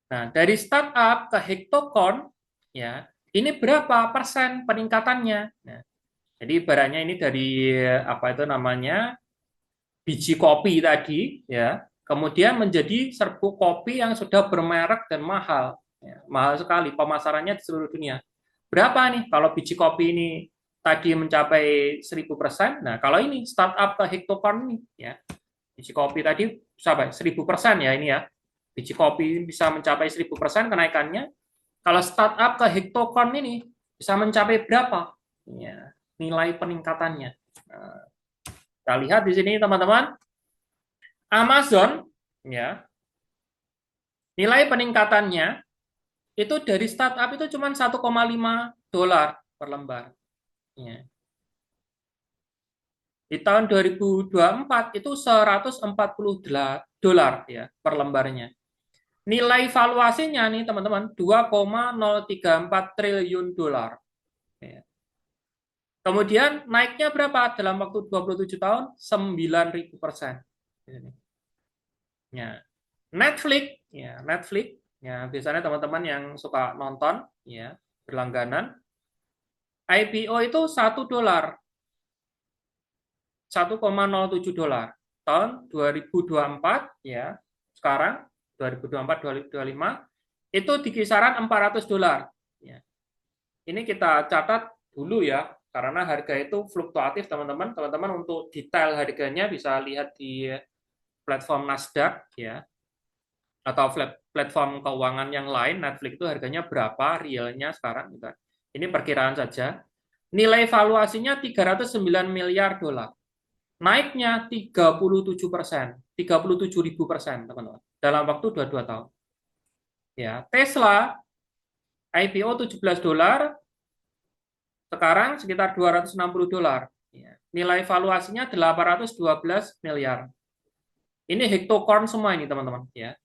Speaker 1: Nah, dari startup ke hectocorn, ya, ini berapa persen peningkatannya? Nah, jadi ibaratnya ini dari apa itu namanya biji kopi tadi, ya, kemudian menjadi serbuk kopi yang sudah bermerek dan mahal, ya, mahal sekali pemasarannya di seluruh dunia. Berapa nih kalau biji kopi ini tadi mencapai 1000%? Nah, kalau ini startup ke hectocorn ini, ya, biji kopi tadi sampai 1000% ya ini ya. Biji kopi bisa mencapai 1000% kenaikannya. Kalau startup ke hectocorn ini bisa mencapai berapa? Ya, nilai peningkatannya. Nah, kita lihat di sini teman-teman. Amazon ya, nilai peningkatannya itu dari startup itu cuma 1,5 dolar per lembar. Ya. Di tahun 2024 itu 140 dolar ya per lembarnya. Nilai valuasinya nih teman-teman 2,034 triliun dolar. Ya. Kemudian naiknya berapa dalam waktu 27 tahun? 9.000%. Ya. Netflix, ya biasanya teman-teman yang suka nonton, ya berlangganan, IPO itu 1 dolar, 1,07 dolar. Tahun 2024, ya sekarang 2024-2025 itu di kisaran 400 dolar. Ya. Ini kita catat dulu ya, karena harga itu fluktuatif teman-teman. Teman-teman untuk detail harganya bisa lihat di platform Nasdaq ya, atau platform keuangan yang lain. Netflix itu harganya berapa realnya sekarang. Ini perkiraan saja. Nilai valuasinya 309 miliar dolar. Naiknya 37%, 37.000%, teman-teman. Dalam waktu 22 tahun. Ya, Tesla IPO 17 dolar, sekarang sekitar 260 dolar. Ya. Nilai valuasinya 812 miliar. Ini hectocorn semua ini, teman-teman. Ya.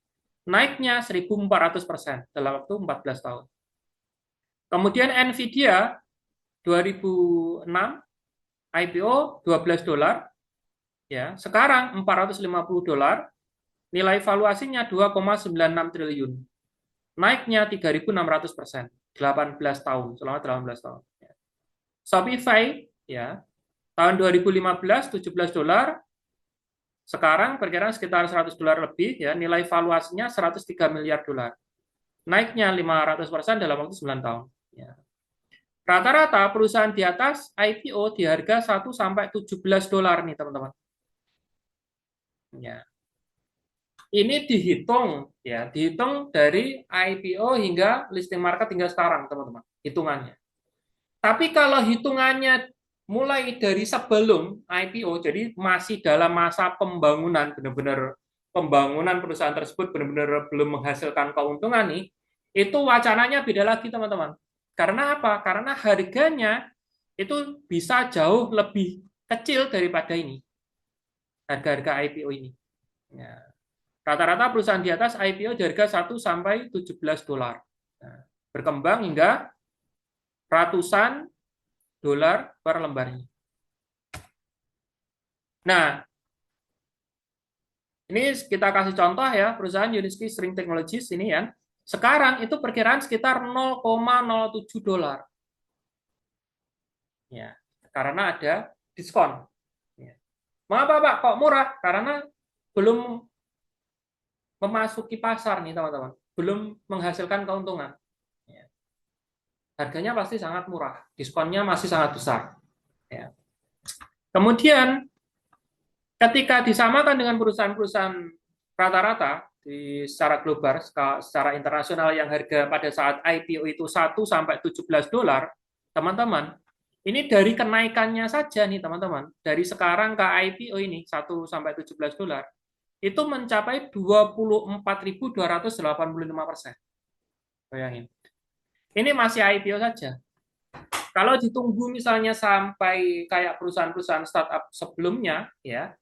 Speaker 1: Naiknya 1.400% dalam waktu 14 tahun. Kemudian Nvidia 2006 IPO 12 dolar, ya sekarang 450 dolar, nilai valuasinya 2,96 triliun, naiknya 3.600%, 18 tahun, selama 18 tahun. Shopify, ya tahun 2015 17 dolar, sekarang perkiraan sekitar 100 dolar lebih, ya nilai valuasinya 103 miliar dolar, naiknya 500% dalam waktu 9 tahun. Ya. Rata-rata perusahaan di atas IPO di harga 1 sampai 17 dolar nih, teman-teman. Ya. Ini dihitung dari IPO hingga listing market hingga sekarang, teman-teman. Hitungannya. Tapi kalau hitungannya mulai dari sebelum IPO, jadi masih dalam masa pembangunan, benar-benar pembangunan perusahaan tersebut benar-benar belum menghasilkan keuntungan nih, itu wacananya beda lagi, teman-teman. Karena apa? Karena harganya itu bisa jauh lebih kecil daripada ini, harga-harga IPO ini. Ya. Rata-rata perusahaan di atas IPO di harga 1 sampai 17 dolar. Nah, berkembang hingga ratusan dolar per lembarnya. Nah, ini kita kasih contoh ya, perusahaan Uniski String Technologies ini ya. Sekarang itu perkiraan sekitar 0,07 dolar. Ya, karena ada diskon. Ya. Mengapa Pak kok murah? Karena belum memasuki pasar nih teman-teman, belum menghasilkan keuntungan. Ya. Harganya pasti sangat murah, diskonnya masih sangat besar. Ya. Kemudian ketika disamakan dengan perusahaan-perusahaan rata-rata secara global, secara internasional yang harga pada saat IPO itu 1 sampai 17 dolar, teman-teman, ini dari kenaikannya saja nih teman-teman, dari sekarang ke IPO ini 1 sampai 17 dolar, itu mencapai 24.285%. Bayangin. Ini masih IPO saja. Kalau ditunggu misalnya sampai kayak perusahaan-perusahaan startup sebelumnya, ya,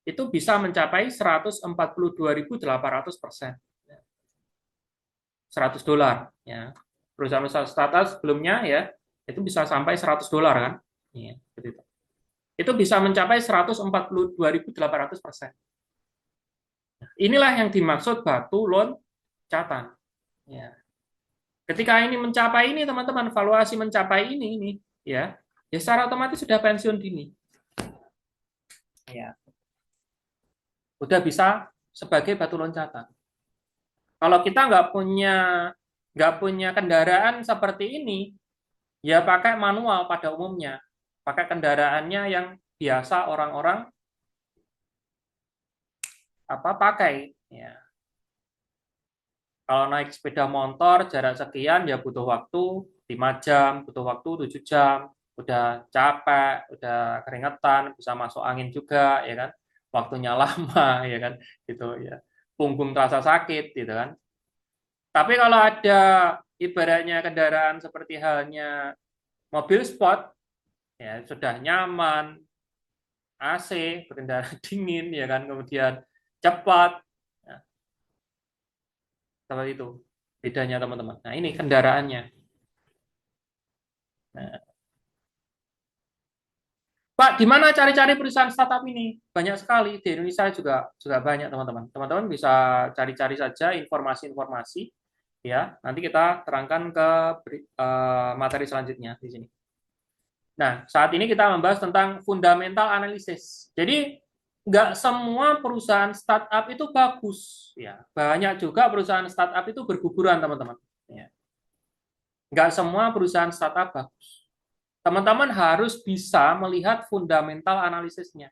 Speaker 1: itu bisa mencapai 142.800%. 100 dolar. Ya. Perusahaan-perusahaan startup sebelumnya ya, itu bisa sampai 100 dolar kan. Ya, itu. Itu bisa mencapai 142.800%. Inilah yang dimaksud batu loncatan. Ya. Ketika ini mencapai ini, teman-teman, valuasi mencapai ini ya, ya secara otomatis sudah pensiun dini. Ya. Udah bisa sebagai batu loncatan. Kalau kita nggak punya kendaraan seperti ini, ya pakai manual pada umumnya, pakai kendaraannya yang biasa orang-orang apa pakai. Ya. Kalau naik sepeda motor jarak sekian ya butuh waktu 5 jam, butuh waktu 7 jam, udah capek, udah keringetan, bisa masuk angin juga, ya kan? Waktunya lama, ya kan? Gitu ya. Punggung terasa sakit, gitu kan? Tapi kalau ada ibaratnya kendaraan seperti halnya mobil sport, ya sudah nyaman, AC, berkendara dingin, ya kan, kemudian cepat, ya, seperti itu bedanya teman-teman. Nah ini kendaraannya. Nah, Pak, di mana cari-cari perusahaan startup ini? Banyak sekali di Indonesia juga juga banyak teman-teman. Teman-teman bisa cari-cari saja informasi-informasi, ya. Nanti kita terangkan ke materi selanjutnya di sini. Nah, saat ini kita membahas tentang fundamental analysis. Jadi, nggak semua perusahaan startup itu bagus. Ya, banyak juga perusahaan startup itu berguguran, teman-teman. Ya. Nggak semua perusahaan startup bagus. Teman-teman harus bisa melihat fundamental analisisnya.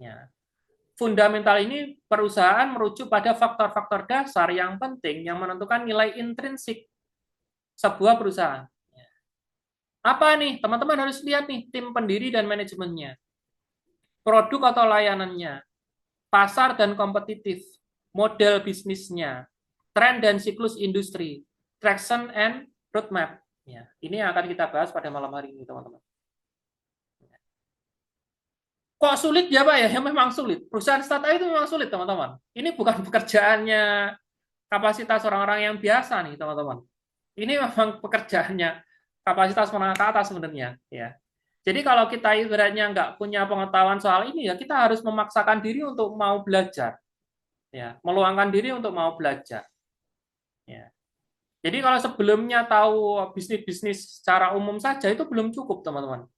Speaker 1: Ya. Fundamental ini perusahaan merujuk pada faktor-faktor dasar yang penting yang menentukan nilai intrinsik sebuah perusahaan. Apa nih? Teman-teman harus lihat nih tim pendiri dan manajemennya, produk atau layanannya, pasar dan kompetitif, model bisnisnya, tren dan siklus industri, traction and roadmap. Ya, ini yang akan kita bahas pada malam hari ini, teman-teman. Kok sulit ya, Pak ya? Ya memang sulit. Perusahaan startup itu memang sulit, teman-teman. Ini bukan pekerjaannya kapasitas orang-orang yang biasa nih, teman-teman. Ini memang pekerjaannya kapasitas menengah ke atas sebenarnya, ya. Jadi kalau kita ibaratnya nggak punya pengetahuan soal ini, ya kita harus memaksakan diri untuk mau belajar, ya, meluangkan diri untuk mau belajar. Ya. Jadi kalau sebelumnya tahu bisnis-bisnis secara umum saja itu belum cukup, teman-teman.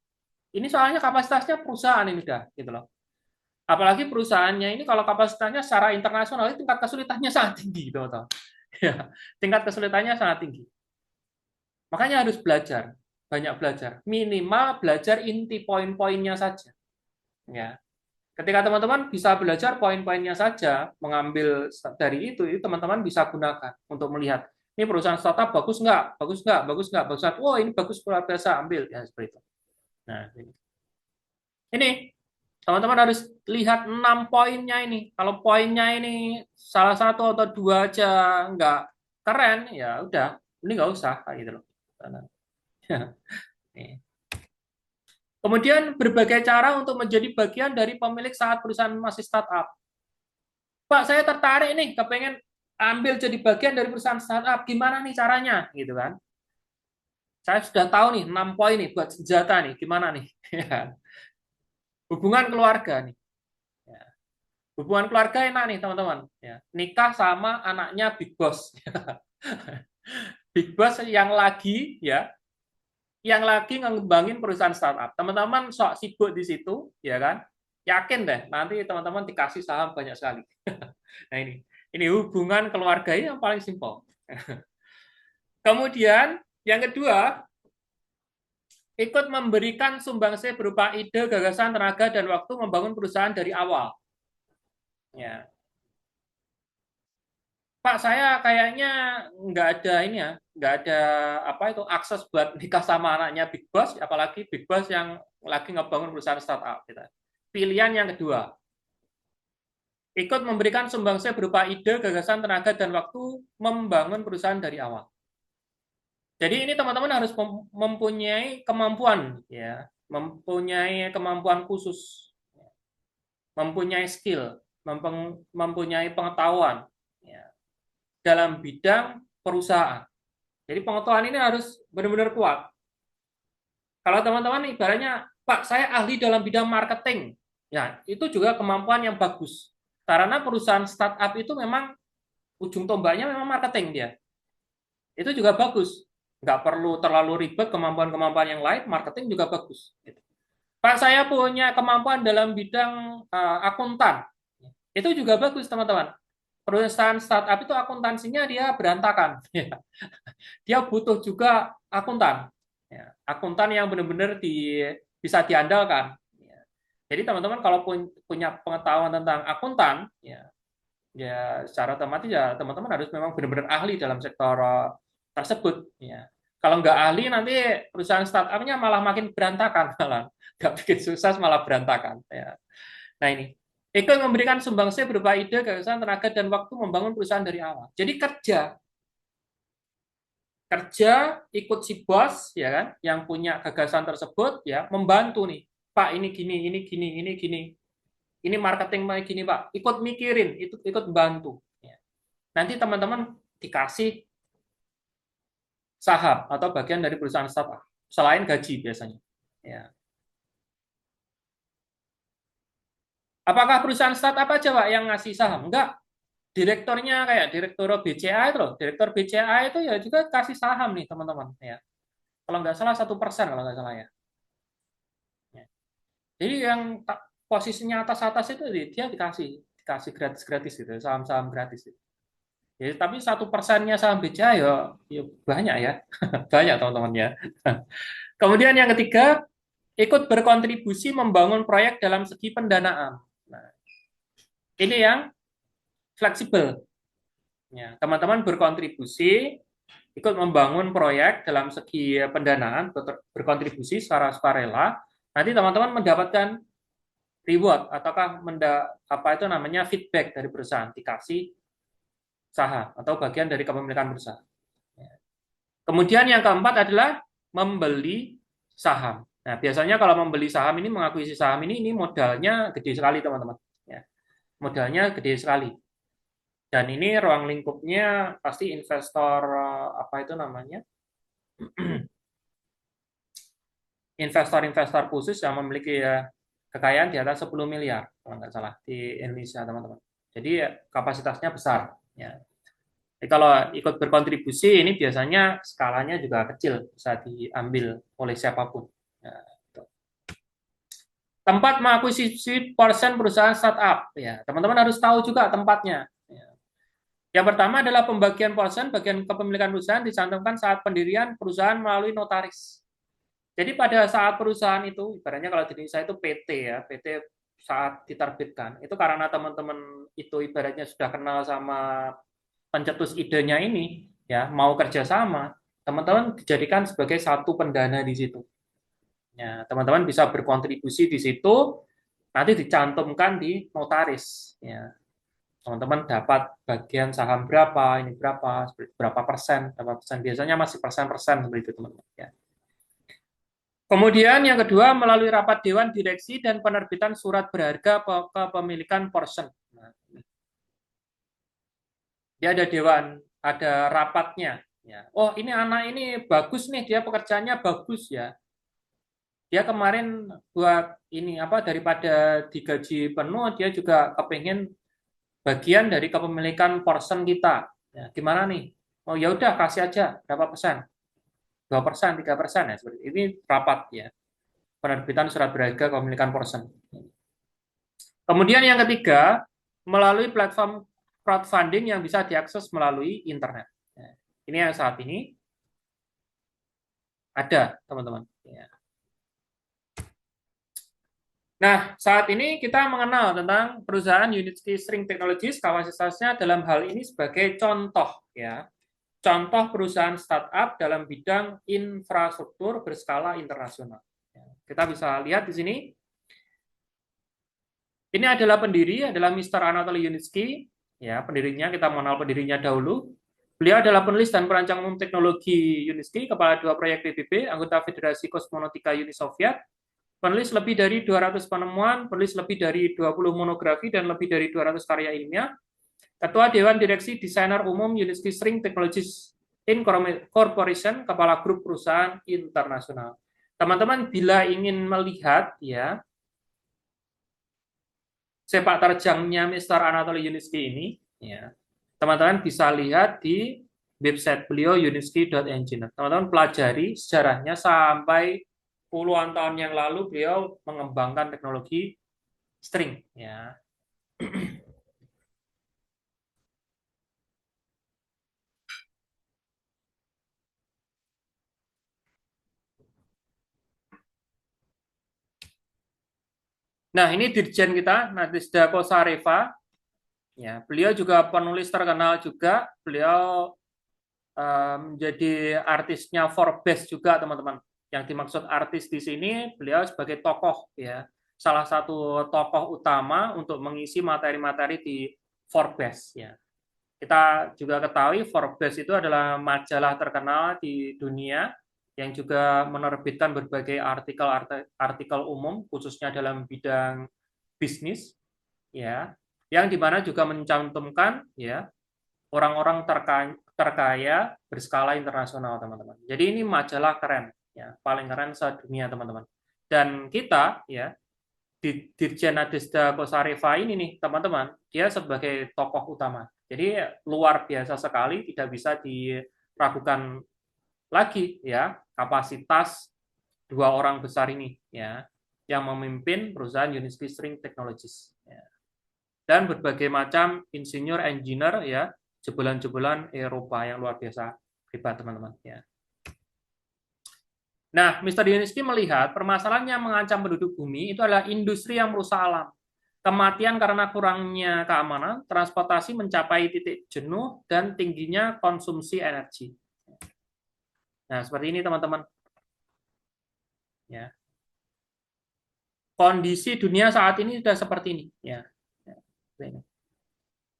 Speaker 1: Ini soalnya kapasitasnya perusahaan ini udah, gitu loh. Apalagi perusahaannya ini kalau kapasitasnya secara internasional itu tingkat kesulitannya sangat tinggi, teman-teman. Ya, tingkat kesulitannya sangat tinggi. Makanya harus belajar, banyak belajar. Minimal belajar inti poin-poinnya saja. Ya. Ketika teman-teman bisa belajar poin-poinnya saja, mengambil dari itu teman-teman bisa gunakan untuk melihat ini perusahaan startup bagus nggak, bagus nggak, bagus nggak, bagus nggak. Oh ini bagus luar biasa, ambil ya seperti itu. Nah ini teman-teman harus lihat 6 poinnya ini. Kalau poinnya ini salah satu atau dua aja nggak keren, ya udah, ini nggak usah kayak gitu loh. Kemudian berbagai cara untuk menjadi bagian dari pemilik saat perusahaan masih startup. Pak, saya tertarik nih, kepengen ambil jadi bagian dari perusahaan startup. Gimana nih caranya? Gitu kan. Saya sudah tahu nih 6 poin nih buat senjata nih. Gimana nih? Hubungan keluarga nih. Ya. Hubungan keluarga enak nih teman-teman. Ya. Nikah sama anaknya Big Boss. Big Boss yang lagi ngembangin perusahaan startup. Teman-teman sok sibuk di situ, ya kan? Yakin deh, nanti teman-teman dikasih saham banyak sekali. Nah ini hubungan keluarga ini yang paling simpel. Kemudian yang kedua, ikut memberikan sumbangsih berupa ide, gagasan, tenaga, dan waktu membangun perusahaan dari awal. Ya, Pak, saya kayaknya nggak ada ini ya, nggak ada apa itu akses buat nikah sama anaknya Big Boss, apalagi Big Boss yang lagi ngebangun perusahaan startup. Gitu. Pilihan yang kedua, ikut memberikan sumbangsih berupa ide, gagasan, tenaga, dan waktu membangun perusahaan dari awal. Jadi ini teman-teman harus mempunyai kemampuan, ya, mempunyai kemampuan khusus, mempunyai skill, mempunyai pengetahuan ya, dalam bidang perusahaan. Jadi pengetahuan ini harus benar-benar kuat. Kalau teman-teman ibaratnya, Pak, saya ahli dalam bidang marketing, ya itu juga kemampuan yang bagus. Karena perusahaan startup itu memang ujung tombaknya memang marketing dia. Itu juga bagus. Nggak perlu terlalu ribet kemampuan-kemampuan yang lain, marketing juga bagus. Pak, saya punya kemampuan dalam bidang akuntan. Itu juga bagus, teman-teman. Perusahaan startup itu akuntansinya dia berantakan. Dia butuh juga akuntan. Akuntan yang benar-benar bisa diandalkan. Jadi teman-teman kalau punya pengetahuan tentang akuntan, ya secara otomatis ya teman-teman harus memang benar-benar ahli dalam sektor tersebut. Ya. Kalau nggak ahli nanti perusahaan startupnya malah makin berantakan, malah nggak bikin sukses malah berantakan. Ya. Nah ini, ikut memberikan sumbangsih berupa ide, gagasan, tenaga, dan waktu membangun perusahaan dari awal. Jadi kerja ikut si bos ya kan, yang punya gagasan tersebut ya membantu nih, Pak ini gini, ini gini, ini gini, ini marketing gini Pak, ikut mikirin, ikut bantu. Ya. Nanti teman-teman dikasih saham atau bagian dari perusahaan startup selain gaji biasanya. Ya. Apakah perusahaan startup aja Pak yang ngasih saham? Enggak. Direkturnya kayak direktur BCA itu loh. Direktur BCA itu ya juga kasih saham nih teman-teman. Ya. Kalau nggak salah 1% kalau nggak salah ya. Ya. Jadi yang posisinya atas-atas itu dia dikasih gratis-gratis gitu, saham-saham gratis. Gitu. Ya, tapi 1%-nya saham BCA ya banyak ya, banyak teman-teman ya. Kemudian yang ketiga, ikut berkontribusi membangun proyek dalam segi pendanaan. Nah, ini yang fleksibel. Ya, teman-teman berkontribusi, ikut membangun proyek dalam segi pendanaan, berkontribusi secara sukarela. Nanti teman-teman mendapatkan reward ataukah apa itu namanya feedback dari perusahaan, dikasih saham atau bagian dari kepemilikan perusahaan. Ya. Kemudian yang keempat adalah membeli saham. Nah, biasanya kalau membeli saham ini, mengakuisisi saham ini modalnya gede sekali, teman-teman. Ya, modalnya gede sekali. Dan ini ruang lingkupnya pasti investor, apa itu namanya, investor-investor khusus yang memiliki kekayaan di atas 10 miliar, kalau nggak salah, di Indonesia, teman-teman. Jadi kapasitasnya besar. Ya. Jadi kalau ikut berkontribusi, ini biasanya skalanya juga kecil, bisa diambil oleh siapapun. Ya. Tempat mengakuisisi porsen perusahaan startup. Ya, teman-teman harus tahu juga tempatnya. Ya. Yang pertama adalah pembagian porsen bagian kepemilikan perusahaan dicantumkan saat pendirian perusahaan melalui notaris. Jadi pada saat perusahaan itu, ibaratnya kalau di Indonesia itu PT ya, PT saat diterbitkan. Itu karena teman-teman itu ibaratnya sudah kenal sama pencetus idenya ini, ya mau kerjasama, teman-teman dijadikan sebagai satu pendana di situ. Ya, teman-teman bisa berkontribusi di situ, nanti dicantumkan di notaris. Ya, teman-teman dapat bagian saham berapa, ini berapa persen, biasanya masih persen-persen seperti itu teman-teman. Ya. Kemudian yang kedua melalui rapat dewan direksi dan penerbitan surat berharga kepemilikan portion. Nah, dia ada dewan, ada rapatnya. Ya. Oh ini anak ini bagus nih, dia pekerjaannya bagus ya. Dia kemarin buat ini apa daripada digaji penuh, dia juga kepengen bagian dari kepemilikan portion kita. Ya, gimana nih? Oh ya udah kasih aja berapa persen? 2%, 3% ya seperti ini rapat ya. Penerbitan surat berharga kepemilikan portion. Kemudian yang ketiga, melalui platform crowdfunding yang bisa diakses melalui internet. Ya, ini yang saat ini ada, teman-teman. Ya. Nah, saat ini kita mengenal tentang perusahaan Unitsky String Technologies, kapasitasnya dalam hal ini sebagai contoh, ya. Contoh perusahaan startup dalam bidang infrastruktur berskala internasional. Kita bisa lihat di sini. Ini adalah pendiri, adalah Mr. Anatoly Unitsky. Ya, pendirinya, kita mengenal pendirinya dahulu. Beliau adalah penulis dan perancang umum teknologi Unitsky, kepala 2 proyek PBB, anggota Federasi Kosmonautika Uni Soviet, penulis lebih dari 200 penemuan, penulis lebih dari 20 monografi, dan lebih dari 200 karya ilmiah, Ketua Dewan Direksi Desainer Umum Unitsky String Technologies Corporation, kepala grup perusahaan internasional. Teman-teman bila ingin melihat ya sepak terjangnya Mr. Anatoly Unitsky ini, ya, teman-teman bisa lihat di website beliau unitsky.engineer. Teman-teman pelajari sejarahnya sampai puluhan tahun yang lalu beliau mengembangkan teknologi string, ya. Nah, ini dirjen kita, Nadezhda Kosareva. Ya, beliau juga penulis terkenal juga. Beliau menjadi artisnya Forbes juga, teman-teman. Yang dimaksud artis di sini, beliau sebagai tokoh, ya, salah satu tokoh utama untuk mengisi materi-materi di Forbes. Ya. Kita juga ketahui Forbes itu adalah majalah terkenal di dunia yang juga menerbitkan berbagai artikel umum, khususnya dalam bidang bisnis, ya, yang dimana juga mencantumkan ya orang-orang terkaya berskala internasional, teman-teman. Jadi ini majalah keren, ya, paling keren sedunia, teman-teman. Dan kita, ya, Dirjen Nadezhda Kosareva ini nih, teman-teman, dia sebagai tokoh utama. Jadi luar biasa sekali, tidak bisa diragukan lagi, ya, kapasitas dua orang besar ini, ya, yang memimpin perusahaan Unitsky String Technologies. Ya. Dan berbagai macam insinyur, engineer, ya, jebolan-jebolan Eropa yang luar biasa hebat, teman-teman. Ya. Nah, Mr. Unitsky melihat permasalahan yang mengancam penduduk bumi itu adalah industri yang merusak alam. Kematian karena kurangnya keamanan, transportasi mencapai titik jenuh, dan tingginya konsumsi energi. Nah, seperti ini, teman-teman. Ya. Kondisi dunia saat ini sudah seperti ini. Ya.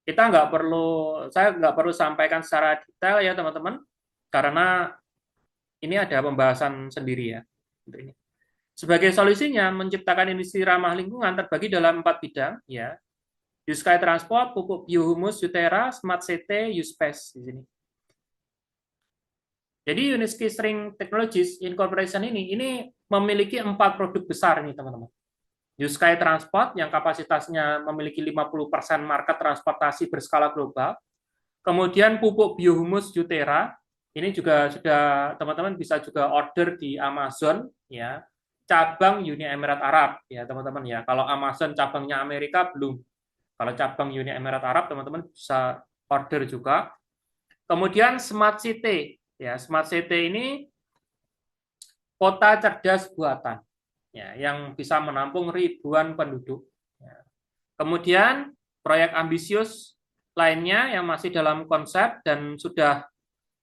Speaker 1: Kita nggak perlu, saya nggak perlu sampaikan secara detail ya, teman-teman, karena ini ada pembahasan sendiri ya. Sebagai solusinya, menciptakan industri ramah lingkungan terbagi dalam 4 bidang, ya. U-Sky Transport, pupuk biohumus, Utera, Smart CT, U-Space di sini. Jadi Unitsky String Technologies Incorporation ini memiliki 4 produk besar nih, teman-teman. U-Sky Transport yang kapasitasnya memiliki 50% market transportasi berskala global. Kemudian pupuk biohumus Utera, ini juga sudah teman-teman bisa juga order di Amazon, ya, cabang Uni Emirat Arab, ya teman-teman ya. Kalau Amazon cabangnya Amerika belum. Kalau cabang Uni Emirat Arab teman-teman bisa order juga. Kemudian Smart City, ya, Smart City ini kota cerdas buatan, ya, yang bisa menampung ribuan penduduk. Kemudian proyek ambisius lainnya yang masih dalam konsep dan sudah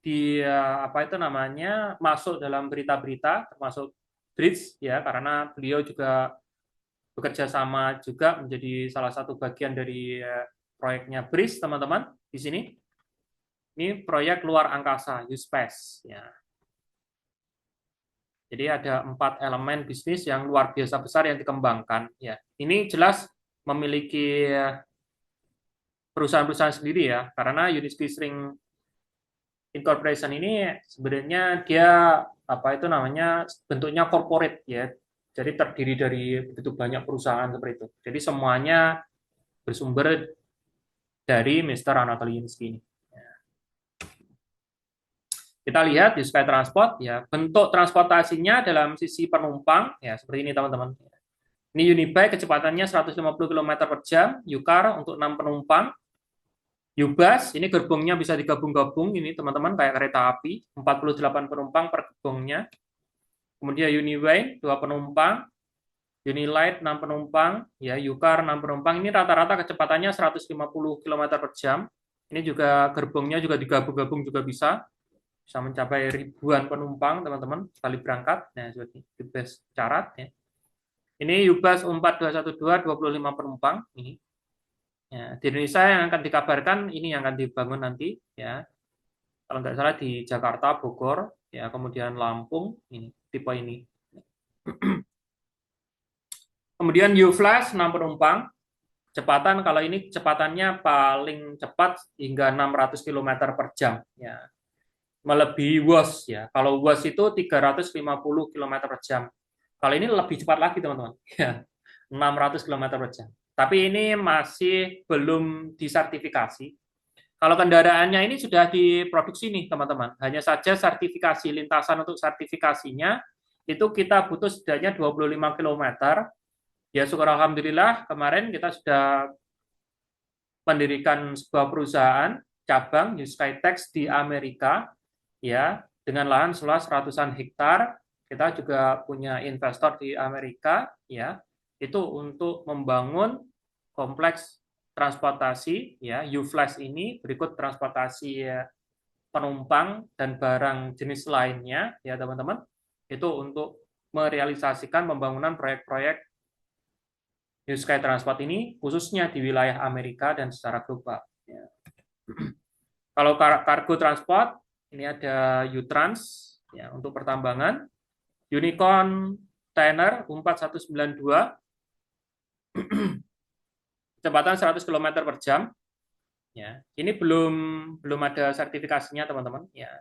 Speaker 1: di apa itu namanya masuk dalam berita-berita termasuk Bridge ya karena beliau juga bekerja sama juga menjadi salah satu bagian dari proyeknya Bridge teman-teman di sini. Ini proyek luar angkasa U-Space ya. Jadi ada 4 elemen bisnis yang luar biasa besar yang dikembangkan ya. Ini jelas memiliki perusahaan-perusahaan sendiri ya karena Unity String Incorporation ini sebenarnya dia apa itu namanya bentuknya corporate ya. Jadi terdiri dari begitu banyak perusahaan seperti itu. Jadi semuanya bersumber dari Mr. Anatoly Yunski ini. Kita lihat di Sky Transport ya, bentuk transportasinya dalam sisi penumpang ya seperti ini teman-teman. Ini Unibike kecepatannya 150 km per jam, Yukar untuk 6 penumpang. Ubus, ini gerbongnya bisa digabung-gabung ini teman-teman kayak kereta api, 48 penumpang per gerbongnya. Kemudian Uniway 2 penumpang, Unilight 6 penumpang, ya Yukar 6 penumpang. Ini rata-rata kecepatannya 150 km per jam. Ini juga gerbongnya juga digabung-gabung juga bisa mencapai ribuan penumpang teman-teman sekali berangkat. Nah, seperti Ubus carat ya. Ini Ubus 4212 25 penumpang ini. Ya, di Indonesia yang akan dikabarkan ini yang akan dibangun nanti ya. Kalau nggak salah di Jakarta, Bogor, ya kemudian Lampung ini tipe ini. Kemudian U-Flash 6 penumpang. Kecepatan kalau ini kecepatannya paling cepat hingga 600 km per jam ya. Melebihi WOS ya. Kalau WOS itu 350 km per jam. Kalau ini lebih cepat lagi teman-teman. Ya. 600 km per jam. Tapi ini masih belum disertifikasi. Kalau kendaraannya ini sudah diproduksi nih teman-teman. Hanya saja sertifikasi lintasan untuk sertifikasinya itu kita butuh setidaknya 25 km. Ya syukur alhamdulillah kemarin kita sudah mendirikan sebuah perusahaan cabang Skytex di Amerika ya dengan lahan seluas ratusan hektar. Kita juga punya investor di Amerika ya itu untuk membangun kompleks transportasi ya U-Flash ini berikut transportasi ya, penumpang dan barang jenis lainnya ya teman-teman itu untuk merealisasikan pembangunan proyek-proyek New Sky Transport ini khususnya di wilayah Amerika dan secara global ya. Kalau kargo transport ini ada U-Trans ya untuk pertambangan, Unicorn Tanner 4192 kecepatan 100 km per jam. Ya, ini belum ada sertifikasinya teman-teman. Ya,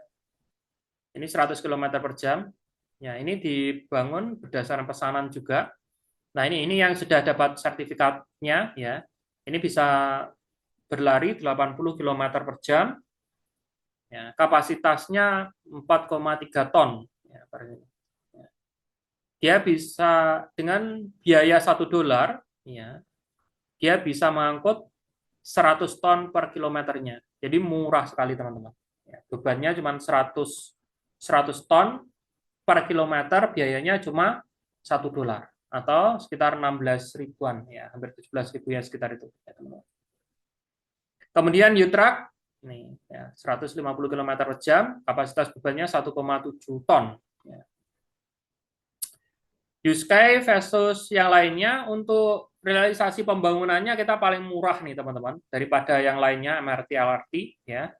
Speaker 1: ini 100 km per jam. Ya, ini dibangun berdasarkan pesanan juga. Nah, ini yang sudah dapat sertifikatnya. Ya, ini bisa berlari 80 km per jam. Ya, kapasitasnya 4,3 ton. Ya, dia bisa dengan biaya $1, ya, dia bisa mengangkut 100 ton per kilometernya. Jadi murah sekali teman-teman. Ya, bebannya cuma 100 ton per kilometer, biayanya cuma $1 atau sekitar 16 ribuan ya, hampir 17 ribu ya sekitar itu ya, teman-teman. Kemudian U-Truck nih ya, 150 km per jam, kapasitas bebannya 1,7 ton ya. U-Sky versus yang lainnya untuk realisasi pembangunannya kita paling murah nih teman-teman daripada yang lainnya MRT LRT ya.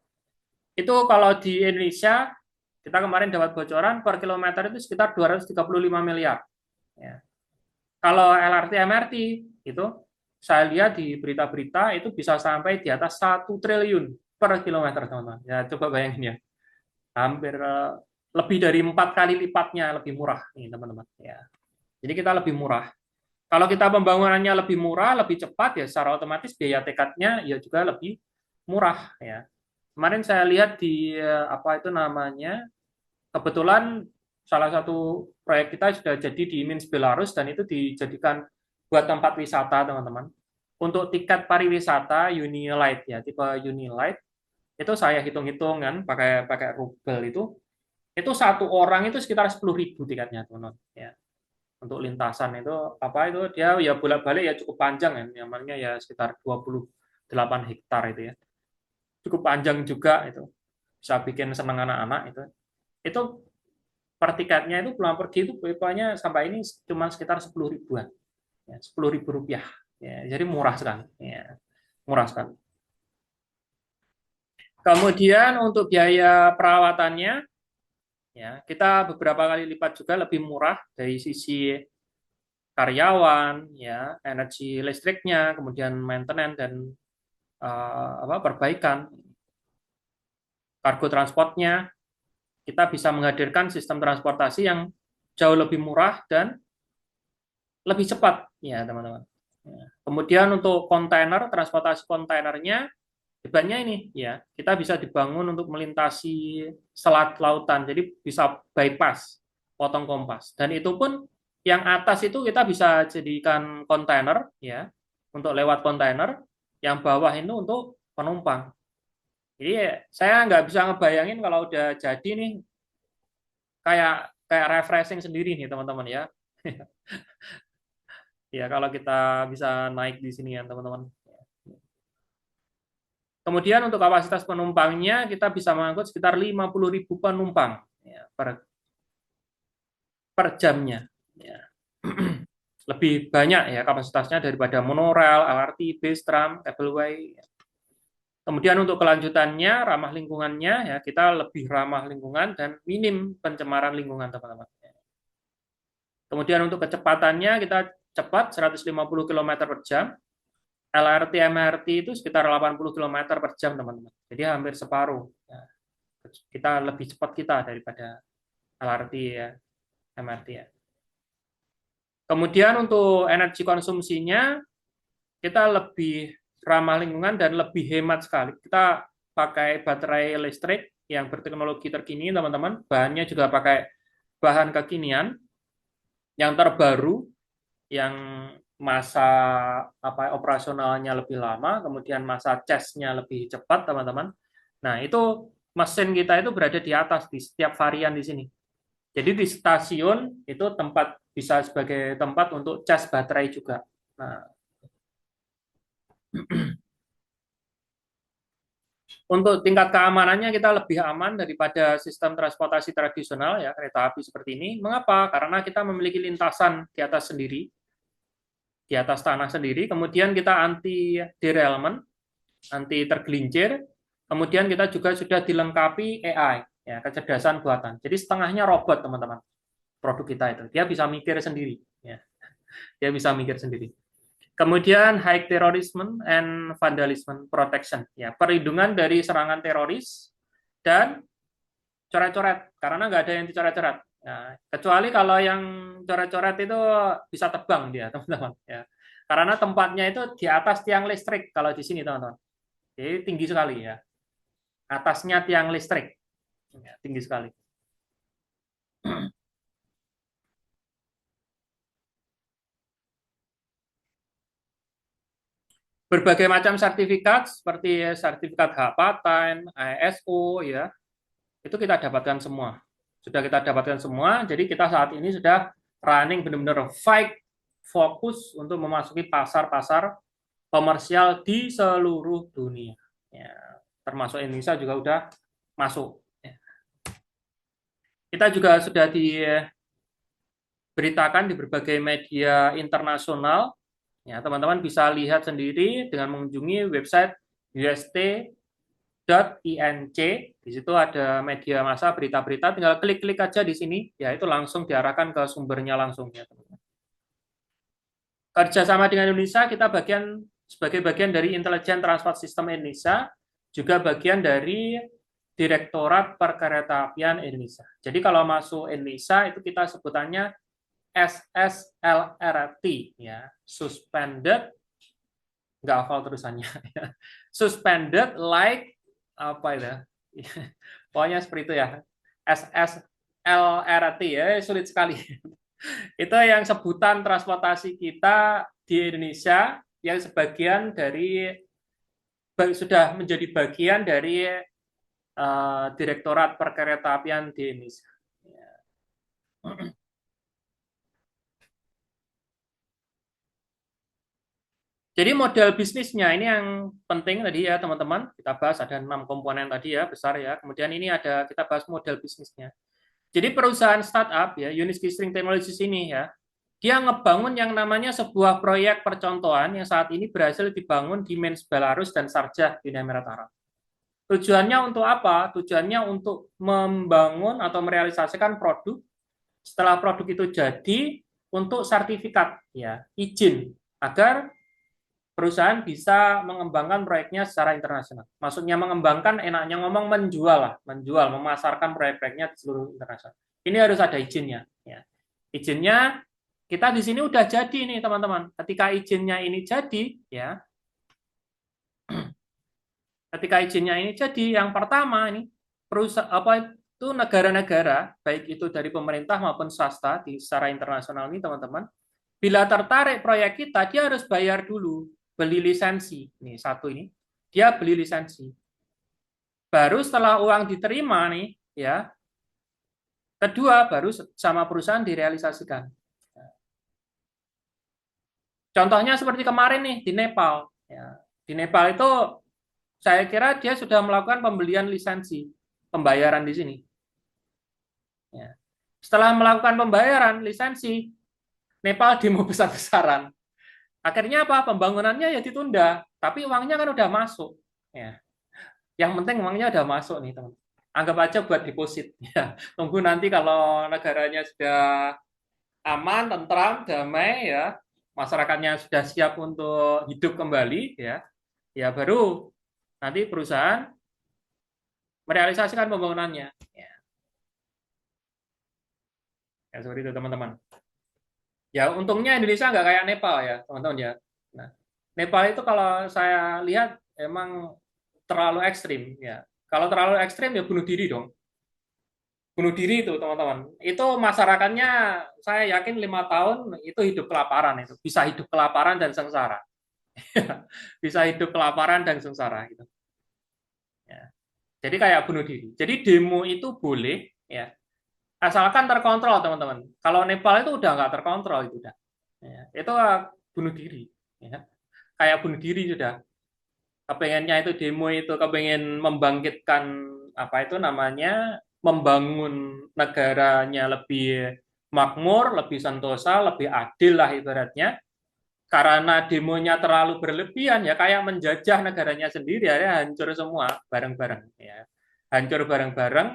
Speaker 1: Itu kalau di Indonesia kita kemarin dapat bocoran per kilometer itu sekitar 235 miliar ya. Kalau LRT MRT itu saya lihat di berita-berita itu bisa sampai di atas 1 triliun per kilometer teman-teman. Ya coba bayangin ya. Hampir lebih dari 4 kali lipatnya lebih murah nih teman-teman ya. Jadi kita lebih murah. Kalau kita pembangunannya lebih murah, lebih cepat ya secara otomatis biaya tekadnya ya juga lebih murah ya. Kemarin saya lihat di apa itu namanya, kebetulan salah satu proyek kita sudah jadi di Minsk Belarus dan itu dijadikan buat tempat wisata teman-teman. Untuk tiket pariwisata Unilight ya, tipe Unilight itu saya hitung-hitung kan pakai rubel itu satu orang itu sekitar 10.000 tiketnya teman-teman ya. untuk lintasan itu apa itu dia ya bolak-balik ya cukup panjang ya, namanya ya sekitar 28 hektar itu ya. Cukup panjang juga itu. Bisa bikin seneng anak-anak itu. Itu per tiketnya itu pulang pergi itu pokoknya sampai ini cuma sekitar 10 ribuan. Ya, 10.000 rupiah. Ya, jadi murah sekali. Ya, murah sekali. Kemudian untuk biaya perawatannya, ya kita beberapa kali lipat juga lebih murah dari sisi karyawan, ya energi listriknya, kemudian maintenance dan perbaikan, kargo transportnya, kita bisa menghadirkan sistem transportasi yang jauh lebih murah dan lebih cepat, ya teman-teman. Ya. Kemudian untuk kontainer, transportasi kontainernya, hebatnya ini, ya kita bisa dibangun untuk melintasi selat lautan, jadi bisa bypass, potong kompas. Dan itu pun yang atas itu kita bisa jadikan kontainer, ya untuk lewat kontainer, yang bawah itu untuk penumpang. Jadi saya nggak bisa ngebayangin kalau udah jadi nih kayak kayak refreshing sendiri nih teman-teman ya. Ya kalau kita bisa naik di sini ya teman-teman. Kemudian untuk kapasitas penumpangnya kita bisa mengangkut sekitar 50.000 penumpang ya, per jamnya. Ya. Lebih banyak ya kapasitasnya daripada monorail, LRT, bus, tram, cableway. Kemudian untuk kelanjutannya, ramah lingkungannya, ya kita lebih ramah lingkungan dan minim pencemaran lingkungan, teman-teman. Kemudian untuk kecepatannya, kita cepat 150 km per jam. LRT, MRT itu sekitar 80 km per jam, teman-teman. Jadi hampir separuh. Ya. Kita lebih cepat kita daripada LRT ya, MRT ya. Kemudian untuk energi konsumsinya, kita lebih ramah lingkungan dan lebih hemat sekali. Kita pakai baterai listrik yang berteknologi terkini, teman-teman. Bahannya juga pakai bahan kekinian yang terbaru, yang masa operasionalnya lebih lama, kemudian masa casnya lebih cepat, teman-teman. Nah, itu mesin kita itu berada di atas di setiap varian di sini. Jadi di stasiun itu tempat bisa sebagai tempat untuk cas baterai juga. Nah, untuk tingkat keamanannya kita lebih aman daripada sistem transportasi tradisional ya kereta api seperti ini. Mengapa? Karena kita memiliki lintasan di atas sendiri, di atas tanah sendiri. Kemudian kita anti derailment, anti tergelincir. Kemudian kita juga sudah dilengkapi AI, ya kecerdasan buatan. Jadi setengahnya robot teman-teman. Produk kita itu dia bisa mikir sendiri, ya. Dia bisa mikir sendiri. Kemudian high terrorism and vandalism protection, ya perlindungan dari serangan teroris dan coret-coret karena nggak ada yang dicoret-coret. Nah, kecuali kalau yang coret-coret itu bisa terbang dia teman-teman, ya karena tempatnya itu di atas tiang listrik kalau di sini teman-teman. Jadi tinggi sekali ya, atasnya tiang listrik, ya, tinggi sekali. Berbagai macam sertifikat seperti sertifikat hak paten, ISO ya, itu kita dapatkan semua. Sudah kita dapatkan semua, jadi kita saat ini sudah running benar-benar fight fokus untuk memasuki pasar-pasar komersial di seluruh dunia. Ya, termasuk Indonesia juga sudah masuk. Ya. Kita juga sudah diberitakan di berbagai media internasional. Ya, teman-teman bisa lihat sendiri dengan mengunjungi website UST .inc. Di situ ada media massa berita-berita, tinggal klik-klik aja di sini, ya itu langsung diarahkan ke sumbernya langsung ya teman-teman. Kerjasama dengan Indonesia kita sebagai bagian dari Intelijen Transport System Indonesia, juga bagian dari Direktorat Perkeretaapian Indonesia. Jadi kalau masuk Indonesia itu kita sebutannya SSLRT ya, suspended, nggak hafal terusannya, suspended like apa itu, pokoknya seperti itu ya, SSLRT ya, sulit sekali. Itu yang sebutan transportasi kita di Indonesia yang sebagian dari sudah menjadi bagian dari Direktorat Perkeretaapian di Indonesia. Jadi model bisnisnya ini yang penting tadi ya teman-teman. Kita bahas ada 6 komponen tadi ya, besar ya. Kemudian ini ada kita bahas model bisnisnya. Jadi perusahaan startup ya, Uniski String Technologies ini ya, dia ngebangun yang namanya sebuah proyek percontohan yang saat ini berhasil dibangun di Minsk, Belarus dan Sharjah di Uni Emirat Arab. Tujuannya untuk apa? Tujuannya untuk membangun atau merealisasikan produk. Setelah produk itu jadi, untuk sertifikat ya, izin agar perusahaan bisa mengembangkan proyeknya secara internasional. Maksudnya mengembangkan, enaknya ngomong menjual lah, menjual, memasarkan proyek-proyeknya di seluruh internasional. Ini harus ada izinnya. Ya. Izinnya kita di sini udah jadi nih teman-teman. Ketika izinnya ini jadi, ya, ketika izinnya ini jadi, yang pertama ini perusahaan apa itu negara-negara, baik itu dari pemerintah maupun swasta di secara internasional ini teman-teman, bila tertarik proyek kita, dia harus bayar dulu, beli lisensi. Nih, satu ini, dia beli lisensi. Baru setelah uang diterima nih, ya, kedua baru sama perusahaan direalisasikan. Contohnya seperti kemarin nih di Nepal. Ya, di Nepal itu saya kira dia sudah melakukan pembelian lisensi, pembayaran di sini. Ya. Setelah melakukan pembayaran lisensi, Nepal demo besar-besaran. Akhirnya apa? Pembangunannya ya ditunda, tapi uangnya kan udah masuk. Ya. Yang penting uangnya udah masuk nih, teman. Anggap aja buat deposit. Ya. Tunggu nanti kalau negaranya sudah aman, tentram, damai, ya, masyarakatnya sudah siap untuk hidup kembali, ya, ya baru nanti perusahaan merealisasikan pembangunannya. Ya, ya seperti itu teman-teman. Ya untungnya Indonesia nggak kayak Nepal ya teman-teman ya. Nah, Nepal itu kalau saya lihat emang terlalu ekstrim ya. Kalau terlalu ekstrim ya bunuh diri dong. Bunuh diri itu teman-teman. Itu masyarakatnya saya yakin 5 tahun itu hidup kelaparan itu. Bisa hidup kelaparan dan sengsara. Bisa hidup kelaparan dan sengsara gitu. Ya. Jadi kayak bunuh diri. Jadi demo itu boleh ya, asalkan terkontrol teman-teman. Kalau Nepal itu udah nggak terkontrol itu udah. Ya. Itu bunuh diri. Ya. Kayak bunuh diri sudah. Kepengennya itu demo itu kepengen membangkitkan apa itu namanya membangun negaranya lebih makmur, lebih sentosa, lebih adil lah ibaratnya. Karena demonya terlalu berlebihan ya kayak menjajah negaranya sendiri ya hancur semua bareng-bareng ya. Hancur bareng-bareng,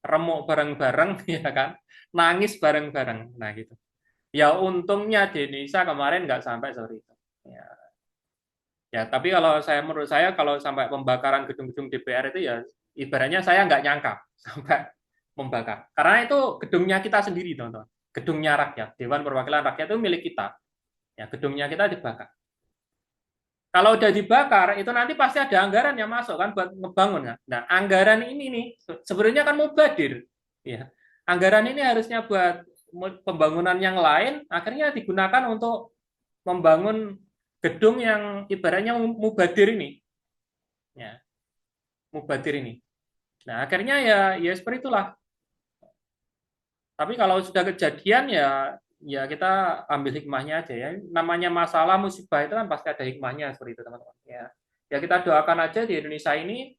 Speaker 1: remuk bareng-bareng ya kan. Nangis bareng-bareng. Nah gitu. Ya untungnya di Indonesia kemarin nggak sampai seperti itu. Ya. Ya, tapi kalau saya menurut saya kalau sampai pembakaran gedung-gedung DPR itu ya ibaratnya saya nggak nyangka sampai membakar. Karena itu gedungnya kita sendiri, teman-teman. Gedungnya rakyat, Dewan Perwakilan Rakyat itu milik kita. Ya, gedungnya kita dibakar. Kalau udah dibakar, itu nanti pasti ada anggaran yang masuk kan buat ngebangun kan. Nah, anggaran ini nih sebenarnya kan mubadir. Ya. Anggaran ini harusnya buat pembangunan yang lain, akhirnya digunakan untuk membangun gedung yang ibaratnya mubadir ini. Ya, mubadir ini. Nah, akhirnya ya seperti itulah. Tapi kalau sudah kejadian ya kita ambil hikmahnya aja ya. Namanya masalah musibah itu kan pasti ada hikmahnya seperti itu teman-teman. Ya. Ya kita doakan aja di Indonesia ini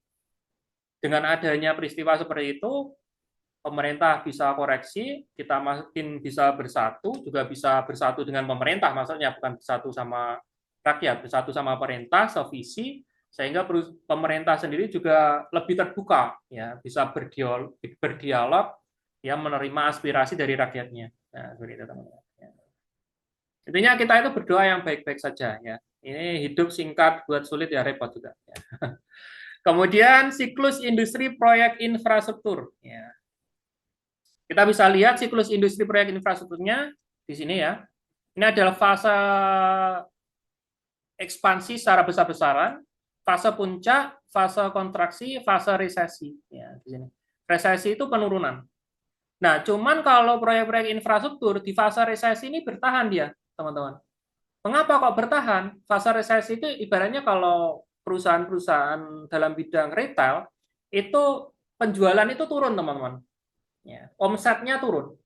Speaker 1: dengan adanya peristiwa seperti itu pemerintah bisa koreksi, kita makin bisa bersatu, juga bisa bersatu dengan pemerintah maksudnya bukan bersatu sama rakyat, bersatu sama pemerintah sevisi sehingga pemerintah sendiri juga lebih terbuka ya, bisa berdialog ya menerima aspirasi dari rakyatnya. Nah, seperti itu teman-teman. Ya. Intinya kita itu berdoa yang baik-baik saja ya. Ini hidup singkat buat sulit ya repot juga ya. Kemudian siklus industri proyek infrastruktur ya. Kita bisa lihat siklus industri proyek infrastrukturnya di sini ya. Ini adalah fase ekspansi secara besar-besaran, fase puncak, fase kontraksi, fase resesi ya di sini. Resesi itu penurunan. Nah, cuman kalau proyek-proyek infrastruktur di fase resesi ini bertahan dia, teman-teman. Mengapa kok bertahan? Fase resesi itu ibaratnya kalau perusahaan-perusahaan dalam bidang retail itu penjualan itu turun, teman-teman. Ya, omsetnya turun.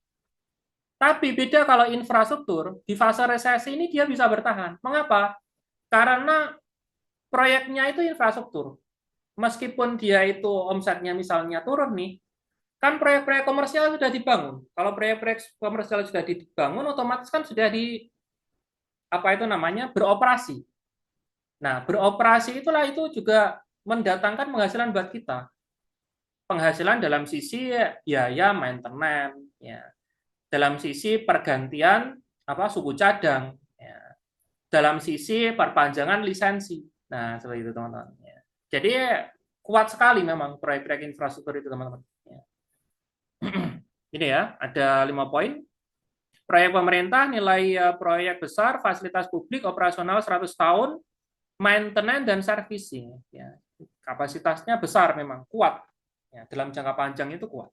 Speaker 1: Tapi beda kalau infrastruktur di fase resesi ini dia bisa bertahan. Mengapa? Karena proyeknya itu infrastruktur. Meskipun dia itu omsetnya misalnya turun nih, kan proyek-proyek komersial sudah dibangun. Kalau proyek-proyek komersial sudah dibangun, otomatis kan sudah di apa itu namanya beroperasi. Nah, beroperasi itulah itu juga mendatangkan penghasilan buat kita. Penghasilan dalam sisi biaya maintenance, ya. Dalam sisi pergantian apa suku cadang, ya. Dalam sisi perpanjangan lisensi. Nah, seperti itu teman-teman. Ya. Jadi kuat sekali memang proyek-proyek infrastruktur itu teman-teman. Ya. Ini ya, ada 5 poin. Proyek pemerintah, nilai proyek besar, fasilitas publik, operasional 100 tahun, maintenance dan servicing. Ya. Kapasitasnya besar memang, kuat. Ya, dalam jangka panjang itu kuat.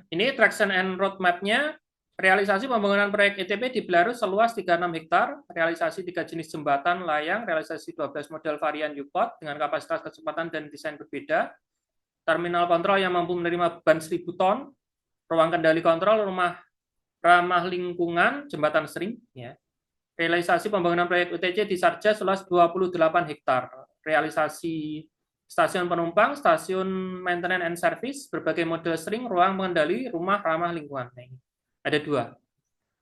Speaker 1: Ini traction and roadmap-nya. Realisasi pembangunan proyek ETP di Belarus seluas 36 hektar, realisasi 3 jenis jembatan layang, realisasi 12 model varian U-Pot dengan kapasitas kecepatan dan desain berbeda, terminal kontrol yang mampu menerima beban 1.000 ton, ruang kendali kontrol, rumah ramah lingkungan, jembatan sering, ya. Realisasi pembangunan proyek UTC di Sarja seluas 28 hektar. Realisasi stasiun penumpang, stasiun maintenance and service, berbagai model sering, ruang pengendali, rumah ramah lingkungan. Nah, ini ada 2.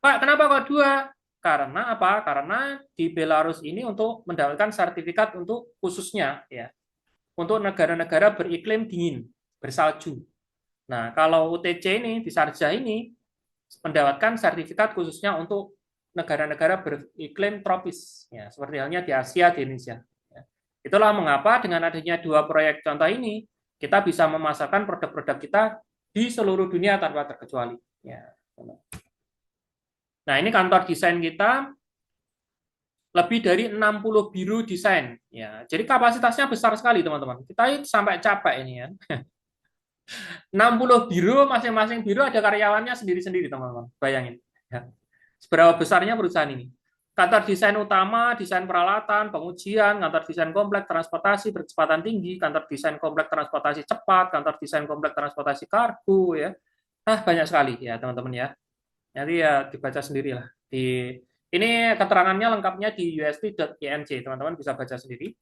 Speaker 1: Pak, kenapa kok 2? Karena apa? Karena di Belarus ini untuk mendapatkan sertifikat untuk khususnya ya, untuk negara-negara beriklim dingin, bersalju. Nah, kalau UTC ini di Sarja ini mendapatkan sertifikat khususnya untuk negara-negara beriklim tropis, ya, seperti halnya di Asia, di Indonesia. Ya. Itulah mengapa dengan adanya 2 proyek contoh ini, kita bisa memasarkan produk-produk kita di seluruh dunia tanpa terkecuali. Ya. Nah, ini kantor desain kita lebih dari 60 biru desain. Ya, jadi kapasitasnya besar sekali, teman-teman. Kita sampai capek ini ya. 60 biru, masing-masing biru ada karyawannya sendiri-sendiri, teman-teman. Bayangin. Ya. Seberapa besarnya perusahaan ini. Kantor desain utama, desain peralatan, pengujian, kantor desain komplek transportasi berkecepatan tinggi, kantor desain komplek transportasi cepat, kantor desain komplek transportasi kargo, ya. Banyak sekali ya, teman-teman ya. Nanti ya dibaca sendirilah. Ini keterangannya lengkapnya di usp.inc, teman-teman bisa baca sendiri.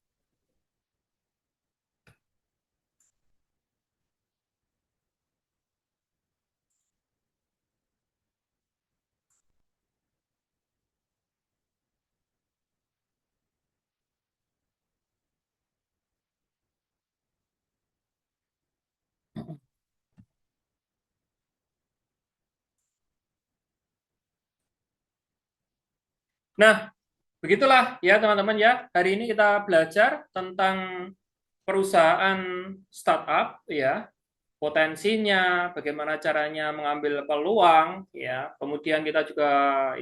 Speaker 1: Nah, begitulah ya teman-teman ya. Hari ini kita belajar tentang perusahaan startup ya, potensinya, bagaimana caranya mengambil peluang ya. Kemudian kita juga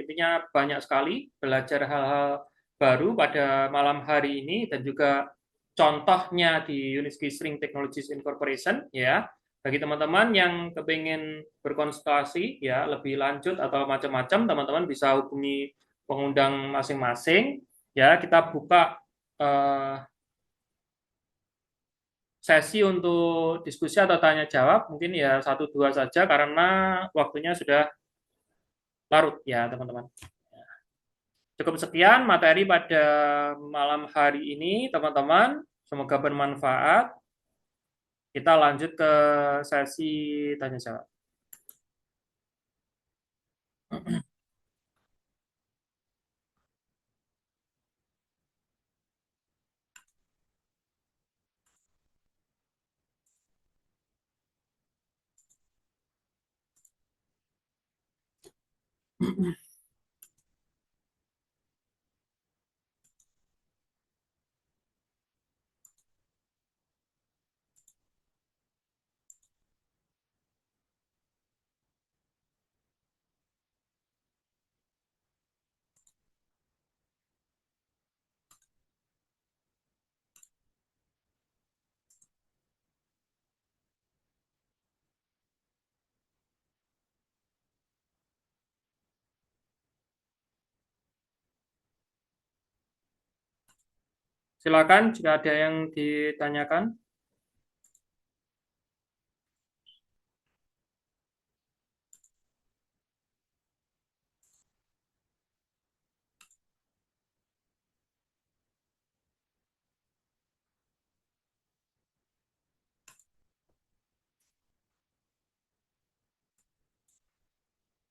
Speaker 1: intinya banyak sekali belajar hal-hal baru pada malam hari ini dan juga contohnya di Uniski String Technologies Incorporation ya. Bagi teman-teman yang kepingin berkonsultasi ya lebih lanjut atau macam-macam, teman-teman bisa hubungi pengundang masing-masing ya. Kita buka sesi untuk diskusi atau tanya jawab mungkin ya 1-2 saja karena waktunya sudah larut ya teman-teman. Cukup sekian materi pada malam hari ini teman-teman. Semoga bermanfaat. Kita lanjut ke sesi tanya jawab. Silakan jika ada yang ditanyakan.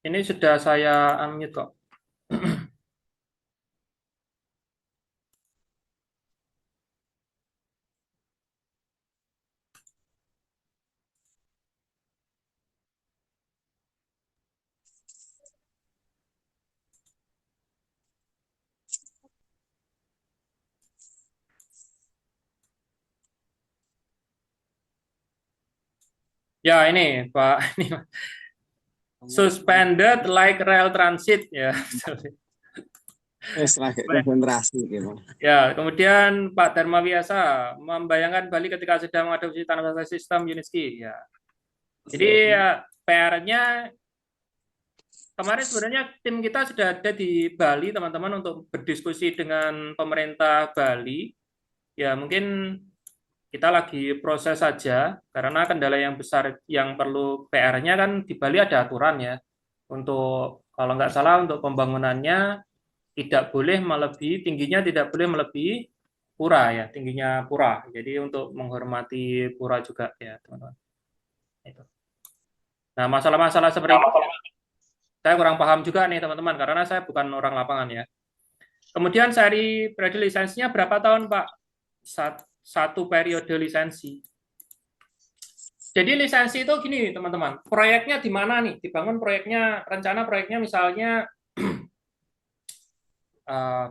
Speaker 1: Ini sudah saya unmute kok. Ya, ini Pak, ini suspended like rail transit ya.
Speaker 2: Lagi konsentrasi gitu.
Speaker 1: Ya, kemudian Pak Dharma Wiyasa membayangkan Bali ketika sedang mengadopsi transportasi sistem UNISKI. Ya, jadi ya, PR-nya kemarin sebenarnya tim kita sudah ada di Bali, teman-teman, untuk berdiskusi dengan pemerintah Bali. Ya, mungkin kita lagi proses saja, karena kendala yang besar yang perlu PR-nya kan di Bali ada aturan ya. Untuk, kalau nggak salah, untuk pembangunannya tidak boleh melebihi, tingginya tidak boleh melebihi pura ya, tingginya pura. Jadi untuk menghormati pura juga ya, teman-teman. Itu. Nah, masalah-masalah seperti ini saya kurang paham juga nih, teman-teman, karena saya bukan orang lapangan ya. Kemudian seri periode lisensinya berapa tahun, Pak? Satu periode lisensi. Jadi lisensi itu gini, teman-teman. Proyeknya di mana nih? Dibangun proyeknya, rencana proyeknya misalnya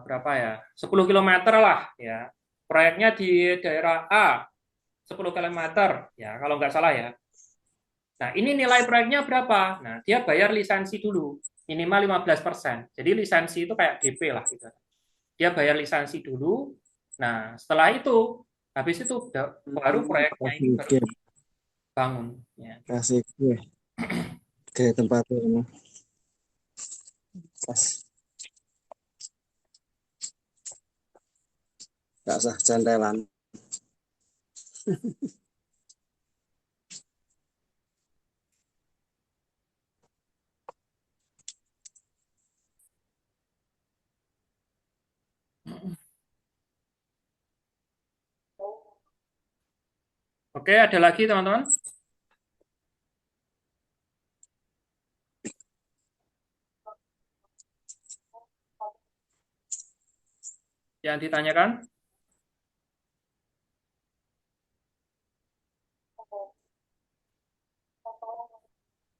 Speaker 1: berapa ya? 10 kilometer lah ya. Proyeknya di daerah A, 10 kilometer ya, kalau nggak salah ya. Nah, ini nilai proyeknya berapa? Nah, dia bayar lisensi dulu, minimal 15%. Jadi lisensi itu kayak DP lah gitu. Dia bayar lisensi dulu. Nah, setelah itu, habis itu baru proyeknya ini
Speaker 2: Kasih
Speaker 1: baru
Speaker 2: ke,
Speaker 1: dibangun. Ya.
Speaker 2: kasih ke tempat ini. Pas, gak usah cantelan.
Speaker 1: Oke, ada lagi teman-teman yang ditanyakan?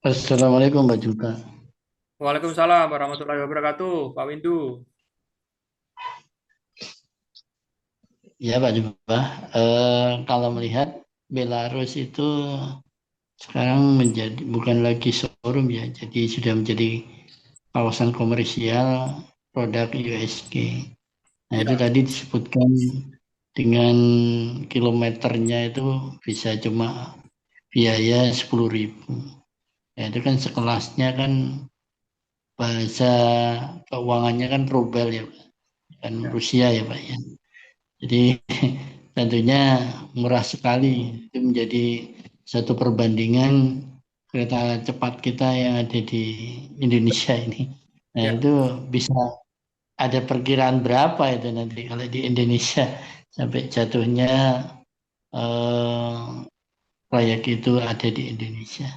Speaker 3: Assalamualaikum Mbak Juga.
Speaker 1: Waalaikumsalam warahmatullahi wabarakatuh, Pak Windu.
Speaker 3: Ya Pak Juga. Kalau melihat Belarus itu sekarang menjadi bukan lagi showroom ya, jadi sudah menjadi kawasan komersial produk USG. Nah itu
Speaker 1: Ya,
Speaker 3: tadi disebutkan dengan kilometernya itu bisa cuma biaya 10.000. Ya itu kan sekelasnya kan bahasa keuangannya kan rubel ya Pak. Kan
Speaker 1: ya,
Speaker 3: Rusia ya Pak ya. Jadi tentunya murah sekali. Itu menjadi satu perbandingan kereta cepat kita yang ada di Indonesia ini. Nah
Speaker 1: ya.
Speaker 3: itu bisa ada perkiraan berapa itu nanti kalau di Indonesia sampai jatuhnya eh, proyek itu ada di Indonesia.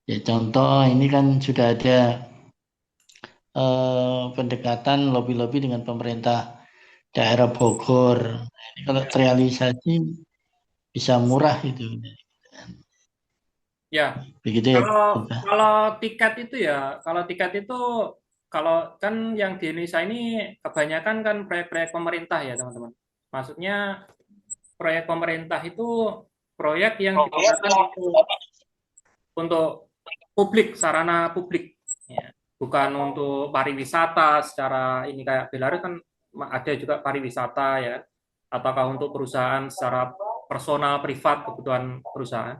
Speaker 3: Ya contoh ini kan sudah ada pendekatan lobby-lobby dengan pemerintah daerah Bogor. Nah, ini kalau terrealisasi bisa murah itu.
Speaker 1: Ya,
Speaker 3: Begitu ya.
Speaker 1: kalau
Speaker 3: Pak.
Speaker 1: kalau tiket itu ya, kalau kan yang di Indonesia ini kebanyakan kan proyek-proyek pemerintah ya, teman-teman. Maksudnya proyek pemerintah itu proyek yang digunakan untuk publik, sarana publik, ya. Bukan untuk pariwisata secara ini kayak Belarus kan ada juga pariwisata ya, ataukah untuk perusahaan secara personal privat kebutuhan perusahaan.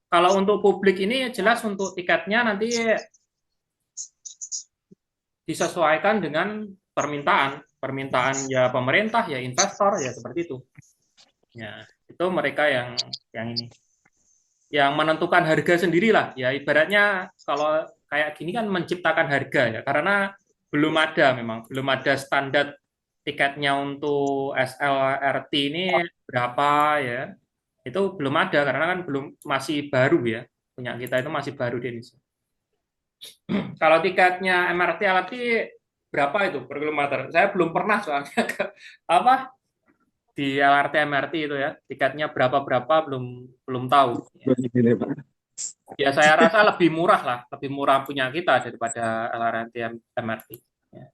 Speaker 1: Kalau untuk publik ini jelas untuk tiketnya nanti disesuaikan dengan permintaan ya pemerintah ya investor ya seperti itu. Ya, itu mereka yang ini yang menentukan harga sendirilah ya ibaratnya kalau kayak gini kan menciptakan harga ya karena belum ada standar tiketnya untuk SLRT ini berapa ya itu belum ada karena kan belum masih baru ya punya kita itu masih baru di Indonesia. Kalau tiketnya MRT LRT berapa itu per kilometer? Saya belum pernah soalnya ke apa di LRT MRT itu ya. Tiketnya berapa belum belum tahu.
Speaker 2: Begini, Pak.
Speaker 1: Ya saya rasa lebih murah lah, lebih murah punya kita daripada LRT MRT. Ya.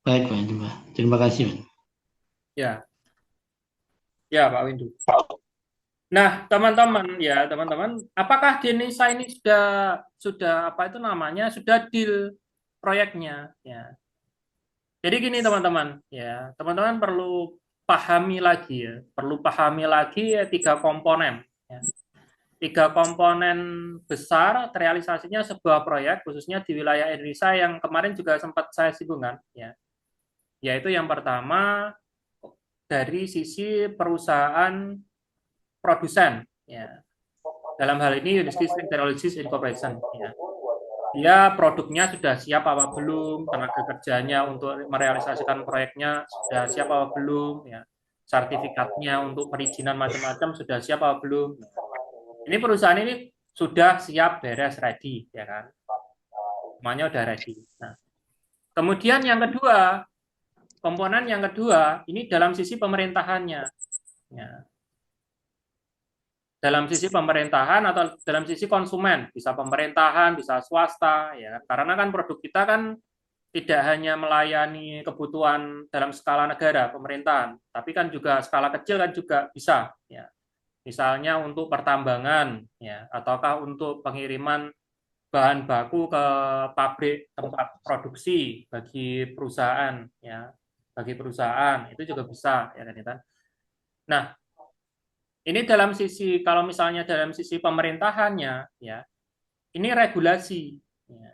Speaker 3: Baik, Pak. Terima kasih, Pak.
Speaker 1: Ya, ya Pak Windu. Nah, teman-teman, apakah di Indonesia ini sudah apa itu namanya sudah deal proyeknya? Ya. Jadi gini teman-teman, ya teman-teman perlu pahami lagi ya, perlu pahami lagi ya, tiga komponen. Ya. Tiga komponen besar terrealisasinya sebuah proyek, khususnya di wilayah Indonesia yang kemarin juga sempat saya singgung ya. Yaitu yang pertama dari sisi perusahaan produsen, ya. Dalam hal ini Unisys Technologies Incorporation, ya. Dia produknya sudah siap apa belum, tenaga kerjanya untuk merealisasikan proyeknya sudah siap apa belum, ya. Sertifikatnya untuk perizinan macam-macam sudah siap apa belum. Ini perusahaan ini sudah siap beres ready, ya kan? Semuanya udah ready. Nah, kemudian yang kedua, komponen yang kedua ini dalam sisi pemerintahannya, ya. Dalam sisi pemerintahan atau dalam sisi konsumen, bisa pemerintahan, bisa swasta, ya. Karena kan produk kita kan tidak hanya melayani kebutuhan dalam skala negara, pemerintahan, tapi kan juga skala kecil kan juga bisa, ya. Misalnya untuk pertambangan, ya, ataukah untuk pengiriman bahan baku ke pabrik tempat produksi bagi perusahaan, ya, bagi perusahaan itu juga bisa, ya kan. Nah, ini dalam sisi kalau misalnya dalam sisi pemerintahannya, ya, ini regulasi, ya.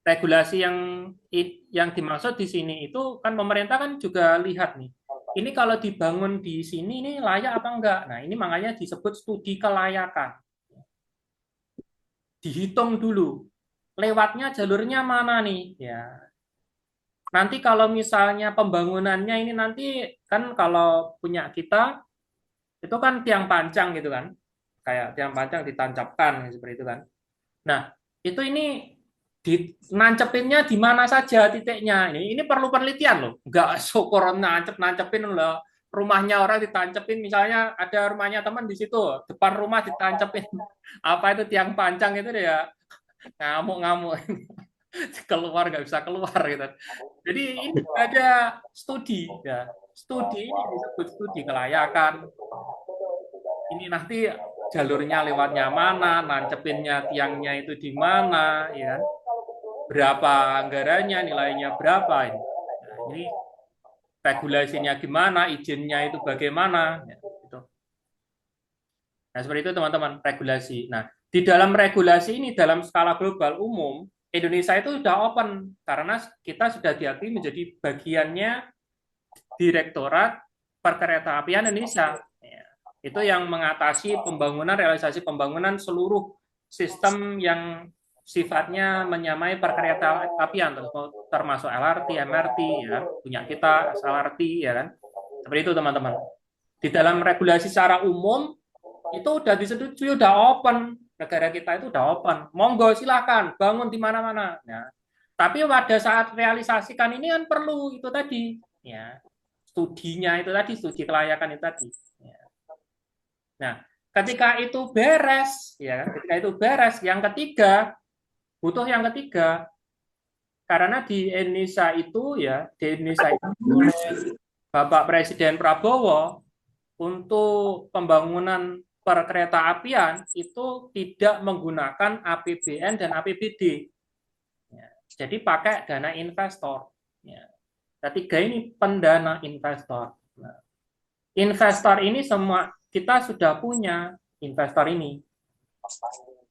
Speaker 1: Regulasi yang dimaksud di sini itu kan pemerintah kan juga lihat nih. Ini kalau dibangun di sini ini layak apa enggak? Nah, ini makanya disebut studi kelayakan. Dihitung dulu lewatnya jalurnya mana nih, ya. Nanti kalau misalnya pembangunannya ini nanti kan kalau punya kita itu kan tiang pancang gitu kan, kayak tiang pancang ditancapkan seperti itu kan. Nah, itu ini nancepinnya di mana saja titiknya. Ini perlu penelitian loh. Enggak syukur nancepin loh. Rumahnya orang ditancepin, misalnya ada rumahnya teman di situ, depan rumah ditancepin apa itu tiang pancang itu ya ngamuk-ngamuk keluar nggak bisa keluar gitu. Jadi ini ada studi ya. Studi ini disebut studi kelayakan. Ini nanti jalurnya lewatnya mana, nancepinnya tiangnya itu di mana, ya. Berapa anggarannya, nilainya berapa ini. Nah, ini regulasinya gimana, izinnya itu bagaimana, ya, gitu. Nah, seperti itu teman-teman, regulasi. Nah, di dalam regulasi ini dalam skala global umum, Indonesia itu sudah open karena kita sudah diakui menjadi bagiannya Direktorat Perkeretaapian Indonesia. Ya, itu yang mengatasi pembangunan, realisasi pembangunan seluruh sistem yang sifatnya menyamai perkeretaapian, termasuk LRT, MRT, ya, punya kita LRT, ya kan. Seperti itu teman-teman. Di dalam regulasi secara umum itu udah disetujui, udah open, negara kita itu udah open, monggo silahkan bangun di mana-mana. Ya. Tapi pada saat realisasikan ini kan perlu itu tadi, ya, studinya itu tadi, studi kelayakan itu tadi. Ya. Nah, ketika itu beres, ya, ketika itu beres, yang ketiga butuh yang ketiga, karena di Indonesia itu ya, di Indonesia itu Bapak Presiden Prabowo untuk pembangunan perkeretaapian itu tidak menggunakan APBN dan APBD. Ya, jadi pakai dana investor. Ya. Ketiga ini pendana investor. Nah, investor ini semua kita sudah punya investor ini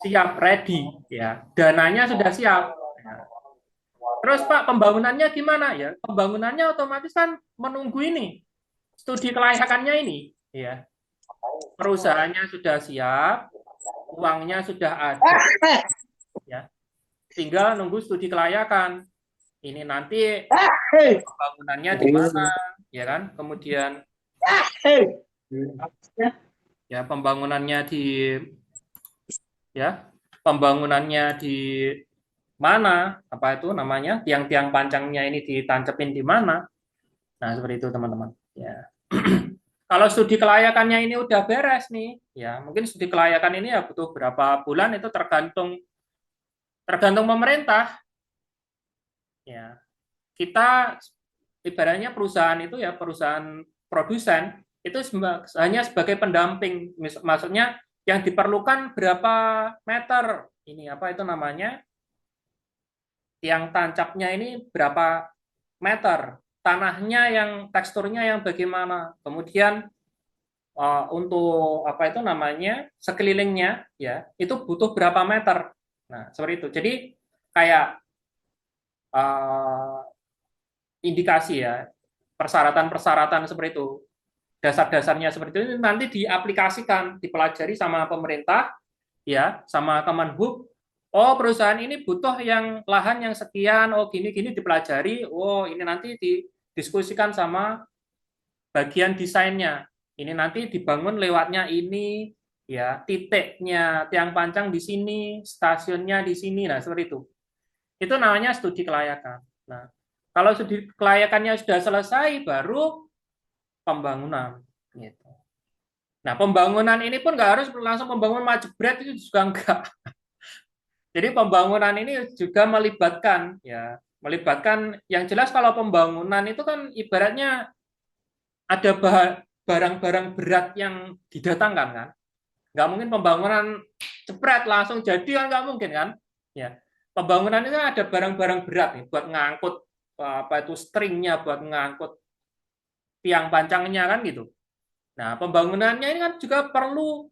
Speaker 1: siap ready, ya, dananya sudah siap. Ya. Terus Pak pembangunannya gimana ya? Pembangunannya otomatis kan menunggu ini studi kelayakannya ini, ya. Perusahaannya sudah siap, uangnya sudah ada, ya. Tinggal nunggu studi kelayakan. Ini nanti pembangunannya di mana, ya kan? Kemudian ya pembangunannya di mana, apa itu namanya, tiang-tiang pancangnya ini ditancepin di mana. Nah, seperti itu teman-teman. Ya. Kalau studi kelayakannya ini udah beres nih, ya mungkin studi kelayakan ini ya butuh berapa bulan itu tergantung pemerintah. Ya, kita ibaratnya perusahaan itu ya perusahaan produsen itu hanya sebagai pendamping, maksudnya yang diperlukan berapa meter ini apa itu namanya tiang tancapnya ini berapa meter, tanahnya yang teksturnya yang bagaimana, kemudian untuk apa itu namanya sekelilingnya ya itu butuh berapa meter. Nah seperti itu. Jadi kayak uh, indikasi ya persyaratan-persyaratan seperti itu, dasar-dasarnya seperti itu nanti diaplikasikan, dipelajari sama pemerintah ya, sama Kemenhub. Oh perusahaan ini butuh yang lahan yang sekian, oh gini-gini dipelajari, oh ini nanti didiskusikan sama bagian desainnya. Ini nanti dibangun lewatnya ini, ya titiknya tiang pancang di sini, stasiunnya di sini, nah seperti itu. Itu namanya studi kelayakan. Nah, kalau studi kelayakannya sudah selesai, baru pembangunan. Gitu. Nah, pembangunan ini pun nggak harus langsung pembangunan majebret, itu juga enggak. Jadi pembangunan ini juga melibatkan yang jelas kalau pembangunan itu kan ibaratnya ada barang-barang berat yang didatangkan kan. Nggak mungkin pembangunan jepret langsung jadi kan nggak mungkin kan. Ya, pembangunan itu ada barang-barang berat nih buat ngangkut apa itu stringnya, buat ngangkut tiang pancangnya kan gitu. Nah, pembangunannya ini kan juga perlu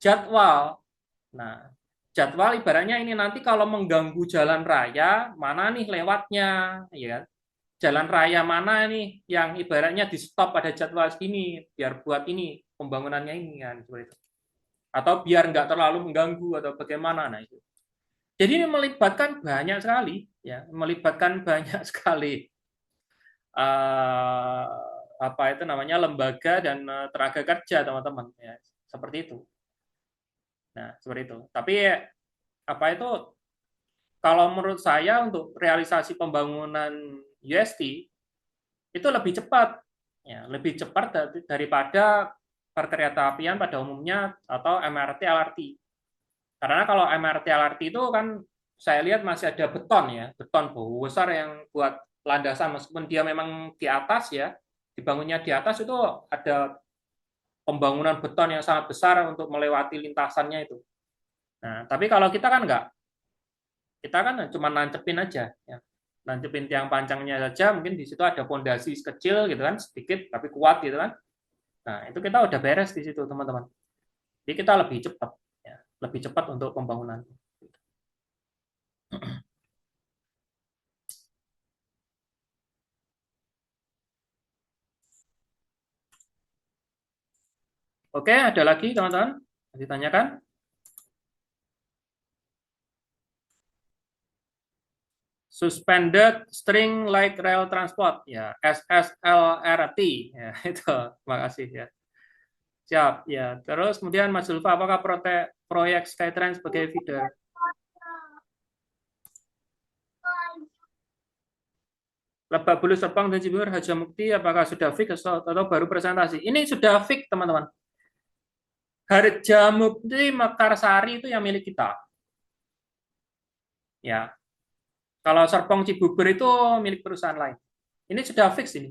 Speaker 1: jadwal. Nah, jadwal ibaratnya ini nanti kalau mengganggu jalan raya, mana nih lewatnya, ya kan? Jalan raya mana nih yang ibaratnya di stop pada jadwal segini, biar buat ini pembangunannya ini kan seperti itu. Atau biar nggak terlalu mengganggu atau bagaimana, nah itu. Jadi ini melibatkan banyak sekali, ya, melibatkan banyak sekali uh, apa itu namanya lembaga dan tenaga kerja teman-teman, ya, seperti itu. Nah, seperti itu. Tapi apa itu kalau menurut saya untuk realisasi pembangunan UST itu lebih cepat, ya, lebih cepat daripada perkereta apian pada umumnya atau MRT LRT. Karena kalau MRT LRT itu kan saya lihat masih ada beton ya, beton besar yang buat landasan meskipun dia memang di atas ya, dibangunnya di atas itu ada pembangunan beton yang sangat besar untuk melewati lintasannya itu. Nah, tapi kalau kita kan enggak, kita kan cuma nancepin aja ya. Nancepin tiang pancangnya saja, mungkin di situ ada fondasi kecil gitu kan, sedikit tapi kuat gitu kan. Nah, itu kita udah beres di situ, teman-teman. Jadi kita lebih cepat ya, lebih cepat untuk pembangunan. Oke, ada lagi teman-teman? Ditanyakan? Suspended String Light Rail Transport, ya, SSLRT, ya, itu, terima kasih ya. Siap, ya. Terus kemudian Mas Zulfa, apakah proyek Skytrain sebagai feeder? Lebak Bulus, Serpong, dan Cibubur, Harjamukti, apakah sudah fix atau baru presentasi? Ini sudah fix, teman-teman. Harjamukti, Mekarsari itu yang milik kita. Ya, kalau Serpong, Cibubur itu milik perusahaan lain. Ini sudah fix ini.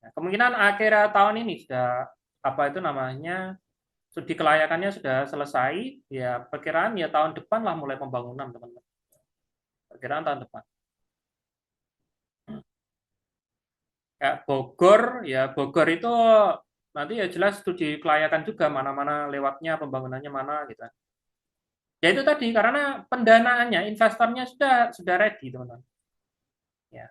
Speaker 1: Nah, kemungkinan akhir tahun ini sudah apa itu namanya studi kelayakannya sudah selesai. Ya perkiraan ya tahun depan lah mulai pembangunan teman-teman. Perkiraan tahun depan. Ya Bogor itu nanti ya jelas studi kelayakan juga mana-mana lewatnya pembangunannya mana gitu. Ya itu tadi karena pendanaannya investornya sudah ready teman-teman. Ya.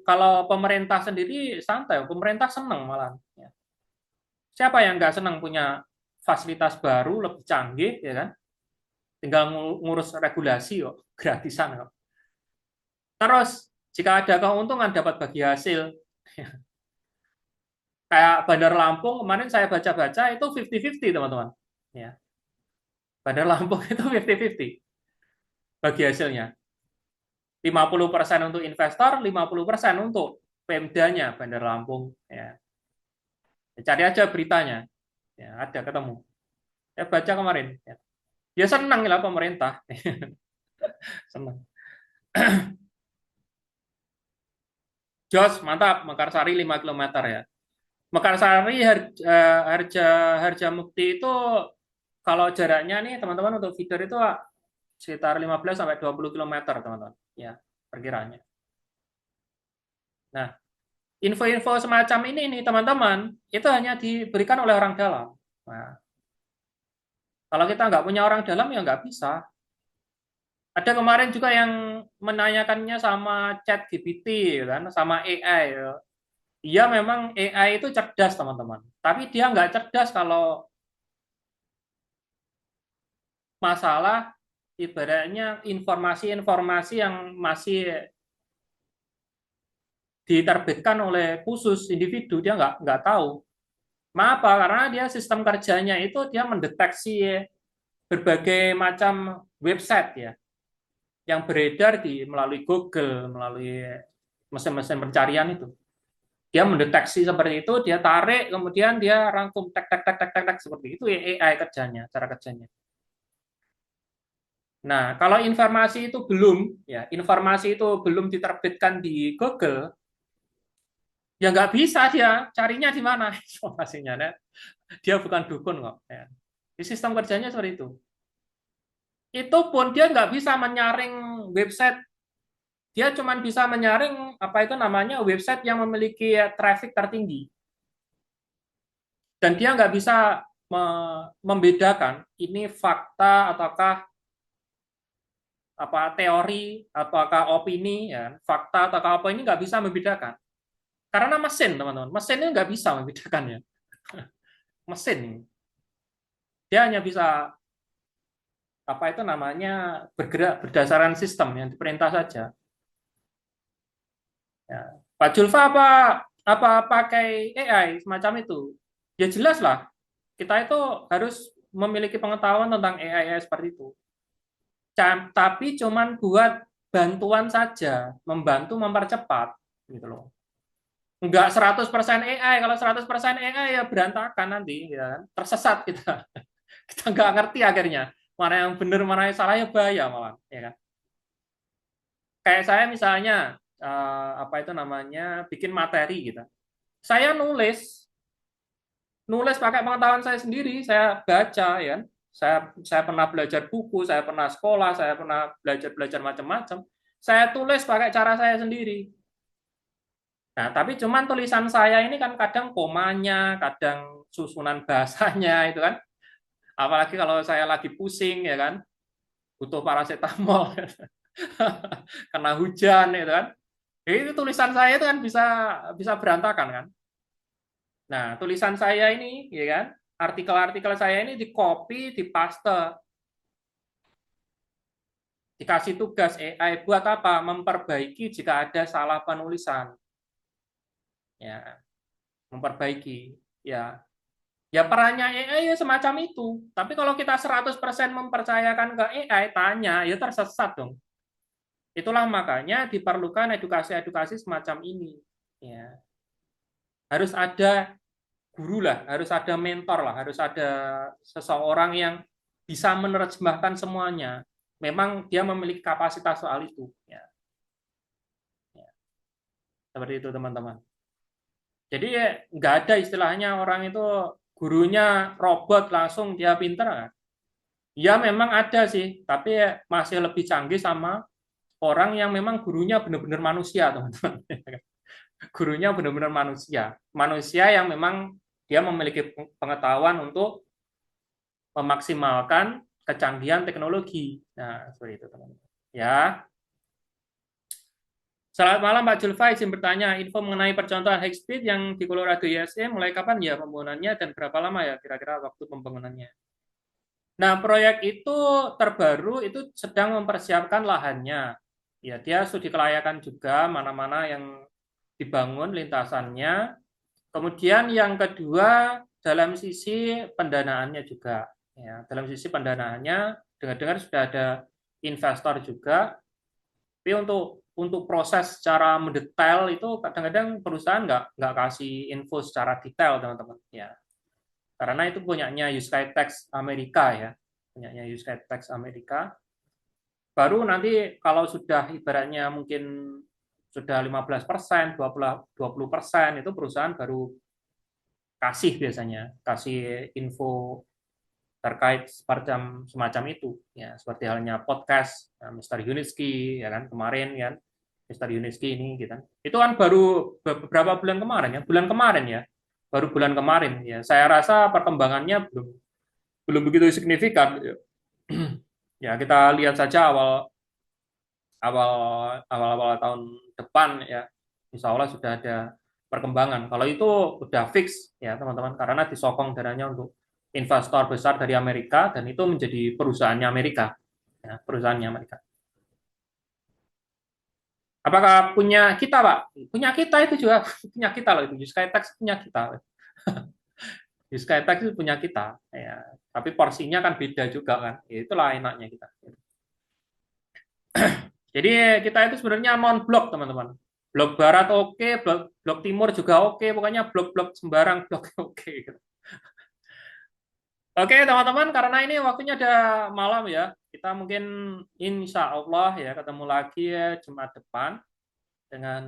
Speaker 1: Kalau pemerintah sendiri santai, pemerintah senang malah. Ya. Siapa yang nggak senang punya fasilitas baru lebih canggih, ya kan? Tinggal ngurus regulasi kok, gratisan kok. Terus Jika ada keuntungan dapat bagi hasil. Kayak Bandar Lampung kemarin saya baca-baca itu 50-50 teman-teman. Ya. Bandar Lampung itu 50-50 bagi hasilnya. 50% untuk investor, 50% untuk Pemdanya Bandar Lampung. Ya. Cari aja beritanya. Ya, ada ketemu. Saya baca kemarin. Ya. Dia senang lah pemerintah. Senang. Jos, mantap. Mekarsari 5 km ya. Mekarsari Harja Mukti itu kalau jaraknya nih teman-teman untuk feeder itu sekitar 15 sampai 20 km teman-teman. Ya, perkiranya. Nah, info-info semacam ini nih teman-teman, itu hanya diberikan oleh orang dalam. Nah, kalau kita nggak punya orang dalam ya nggak bisa. Ada kemarin juga yang menanyakannya sama chat GPT kan, sama AI. Iya memang AI itu cerdas teman-teman, tapi dia nggak cerdas kalau masalah ibaratnya informasi-informasi yang masih diterbitkan oleh khusus individu, dia nggak tahu. Kenapa? Karena dia sistem kerjanya itu dia mendeteksi berbagai macam website ya yang beredar melalui Google, melalui mesin-mesin pencarian itu. Dia mendeteksi seperti itu, dia tarik, kemudian dia rangkum tek tek tek tek tek, tek seperti itu ya AI kerjanya, cara kerjanya. Nah, kalau informasi itu belum diterbitkan di Google, ya nggak bisa dia carinya di mana informasinya. Nah, dia bukan dukun kok. Ya. Di sistem kerjanya seperti itu. Itu pun dia nggak bisa menyaring website, dia cuma bisa menyaring apa itu namanya website yang memiliki traffic tertinggi. Dan dia nggak bisa membedakan ini fakta ataukah apa teori, apakah opini, ya, fakta atau apa ini nggak bisa membedakan. Karena mesin, teman-teman, mesin ini nggak bisa membedakannya. Mesin ini. Dia hanya bisa apa itu namanya bergerak berdasarkan sistem yang diperintah saja. Ya. Pak Julfa apa pakai AI semacam itu? Ya jelas lah. Kita itu harus memiliki pengetahuan tentang AI seperti itu. Tapi cuman buat bantuan saja, membantu mempercepat gitu loh. Enggak 100% AI, kalau 100% AI ya berantakan nanti ya kan. Tersesat kita. Kita nggak ngerti akhirnya mana yang benar mana yang salah ya bahaya malah ya kan. Kayak saya misalnya apa itu namanya bikin materi gitu. Saya nulis pakai pengetahuan saya sendiri, saya baca ya. Saya pernah belajar buku, saya pernah sekolah, saya pernah belajar macam-macam. Saya tulis pakai cara saya sendiri. Nah, tapi cuman tulisan saya ini kan kadang komanya, kadang susunan bahasanya itu kan. Apalagi kalau saya lagi pusing ya kan, butuh paracetamol, kena hujan itu kan. Itu tulisan saya itu kan bisa bisa berantakan kan. Nah, tulisan saya ini ya kan, artikel-artikel saya ini di copy, di paste, dikasih tugas AI buat apa? Memperbaiki jika ada salah penulisan. Ya, memperbaiki. Ya, ya perannya AI ya semacam itu. Tapi kalau kita 100% mempercayakan ke AI, tanya, ya tersesat dong. Itulah makanya diperlukan edukasi-edukasi semacam ini. Ya. Harus ada guru lah, harus ada mentor lah, harus ada seseorang yang bisa menerjemahkan semuanya. Memang dia memiliki kapasitas soal itu. Ya. Ya. Seperti itu teman-teman. Jadi nggak ada istilahnya orang itu gurunya robot langsung dia pinter kan? Ya memang ada sih, tapi masih lebih canggih sama orang yang memang gurunya benar-benar manusia, teman-teman. Gurunya benar-benar manusia. Manusia yang memang dia memiliki pengetahuan untuk memaksimalkan kecanggihan teknologi. Nah, seperti itu, teman-teman. Ya. Selamat malam Pak Julfa, izin bertanya, info mengenai percontohan High-Speed yang di Colorado USA mulai kapan ya pembangunannya dan berapa lama ya kira-kira waktu pembangunannya? Nah, proyek itu terbaru itu sedang mempersiapkan lahannya. Ya, dia studi kelayakan juga mana-mana yang dibangun lintasannya. Kemudian yang kedua dalam sisi pendanaannya juga. Ya, dalam sisi pendanaannya dengar-dengar sudah ada investor juga. Tapi untuk proses secara mendetail itu kadang-kadang perusahaan nggak kasih info secara detail teman-teman. Ya, karena itu punyanya Yuskaitex Amerika ya, punyanya Yuskaitex Amerika. Baru nanti kalau sudah ibaratnya mungkin sudah 15%, 20% itu perusahaan baru kasih biasanya, kasih info terkait semacam itu ya, seperti halnya podcast ya, Mr. Yunitsky ya kan kemarin kan, Mr. Yunitsky ini gitu kan. Itu kan baru beberapa bulan kemarin ya, baru bulan kemarin ya. Saya rasa perkembangannya belum belum begitu signifikan. Ya, kita lihat saja awal awal tahun depan ya, insya Allah sudah ada perkembangan. Kalau itu udah fix ya teman-teman, karena disokong dananya untuk investor besar dari Amerika dan itu menjadi perusahaannya Amerika, ya, perusahaannya Amerika. Apakah punya kita, Pak? Punya kita itu juga punya kita loh itu. Skytex punya kita. Skytex itu punya kita, ya. Tapi porsinya kan beda juga kan. Ya, itulah enaknya kita. Jadi kita itu sebenarnya non blok teman-teman. Blok barat oke, blok timur juga oke, pokoknya blok-blok sembarang blok oke. Oke teman-teman, karena ini waktunya udah malam ya, kita mungkin insya Allah ya ketemu lagi ya Jumat depan dengan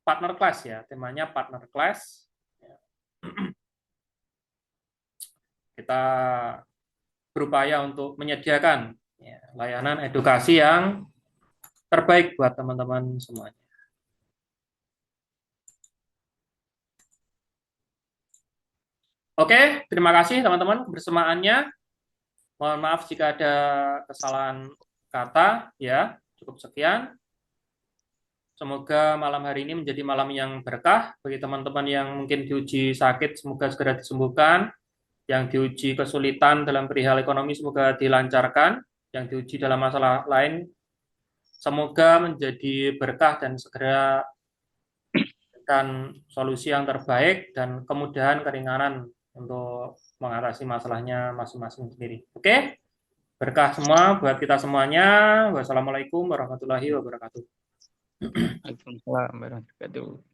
Speaker 1: partner class ya, temanya partner class. Kita berupaya untuk menyediakan ya, layanan edukasi yang terbaik buat teman-teman semuanya. Oke, terima kasih teman-teman kebersamaannya. Mohon maaf jika ada kesalahan kata ya. Cukup sekian. Semoga malam hari ini menjadi malam yang berkah bagi teman-teman yang mungkin diuji sakit, semoga segera disembuhkan. Yang diuji kesulitan dalam perihal ekonomi, semoga dilancarkan. Yang diuji dalam masalah lain, semoga menjadi berkah dan segera memberikan solusi yang terbaik dan kemudahan, keringanan untuk mengatasi masalahnya masing-masing sendiri. Oke? Berkah semua buat kita semuanya. Wassalamualaikum warahmatullahi wabarakatuh.
Speaker 4: Waalaikumsalam warahmatullahi wabarakatuh.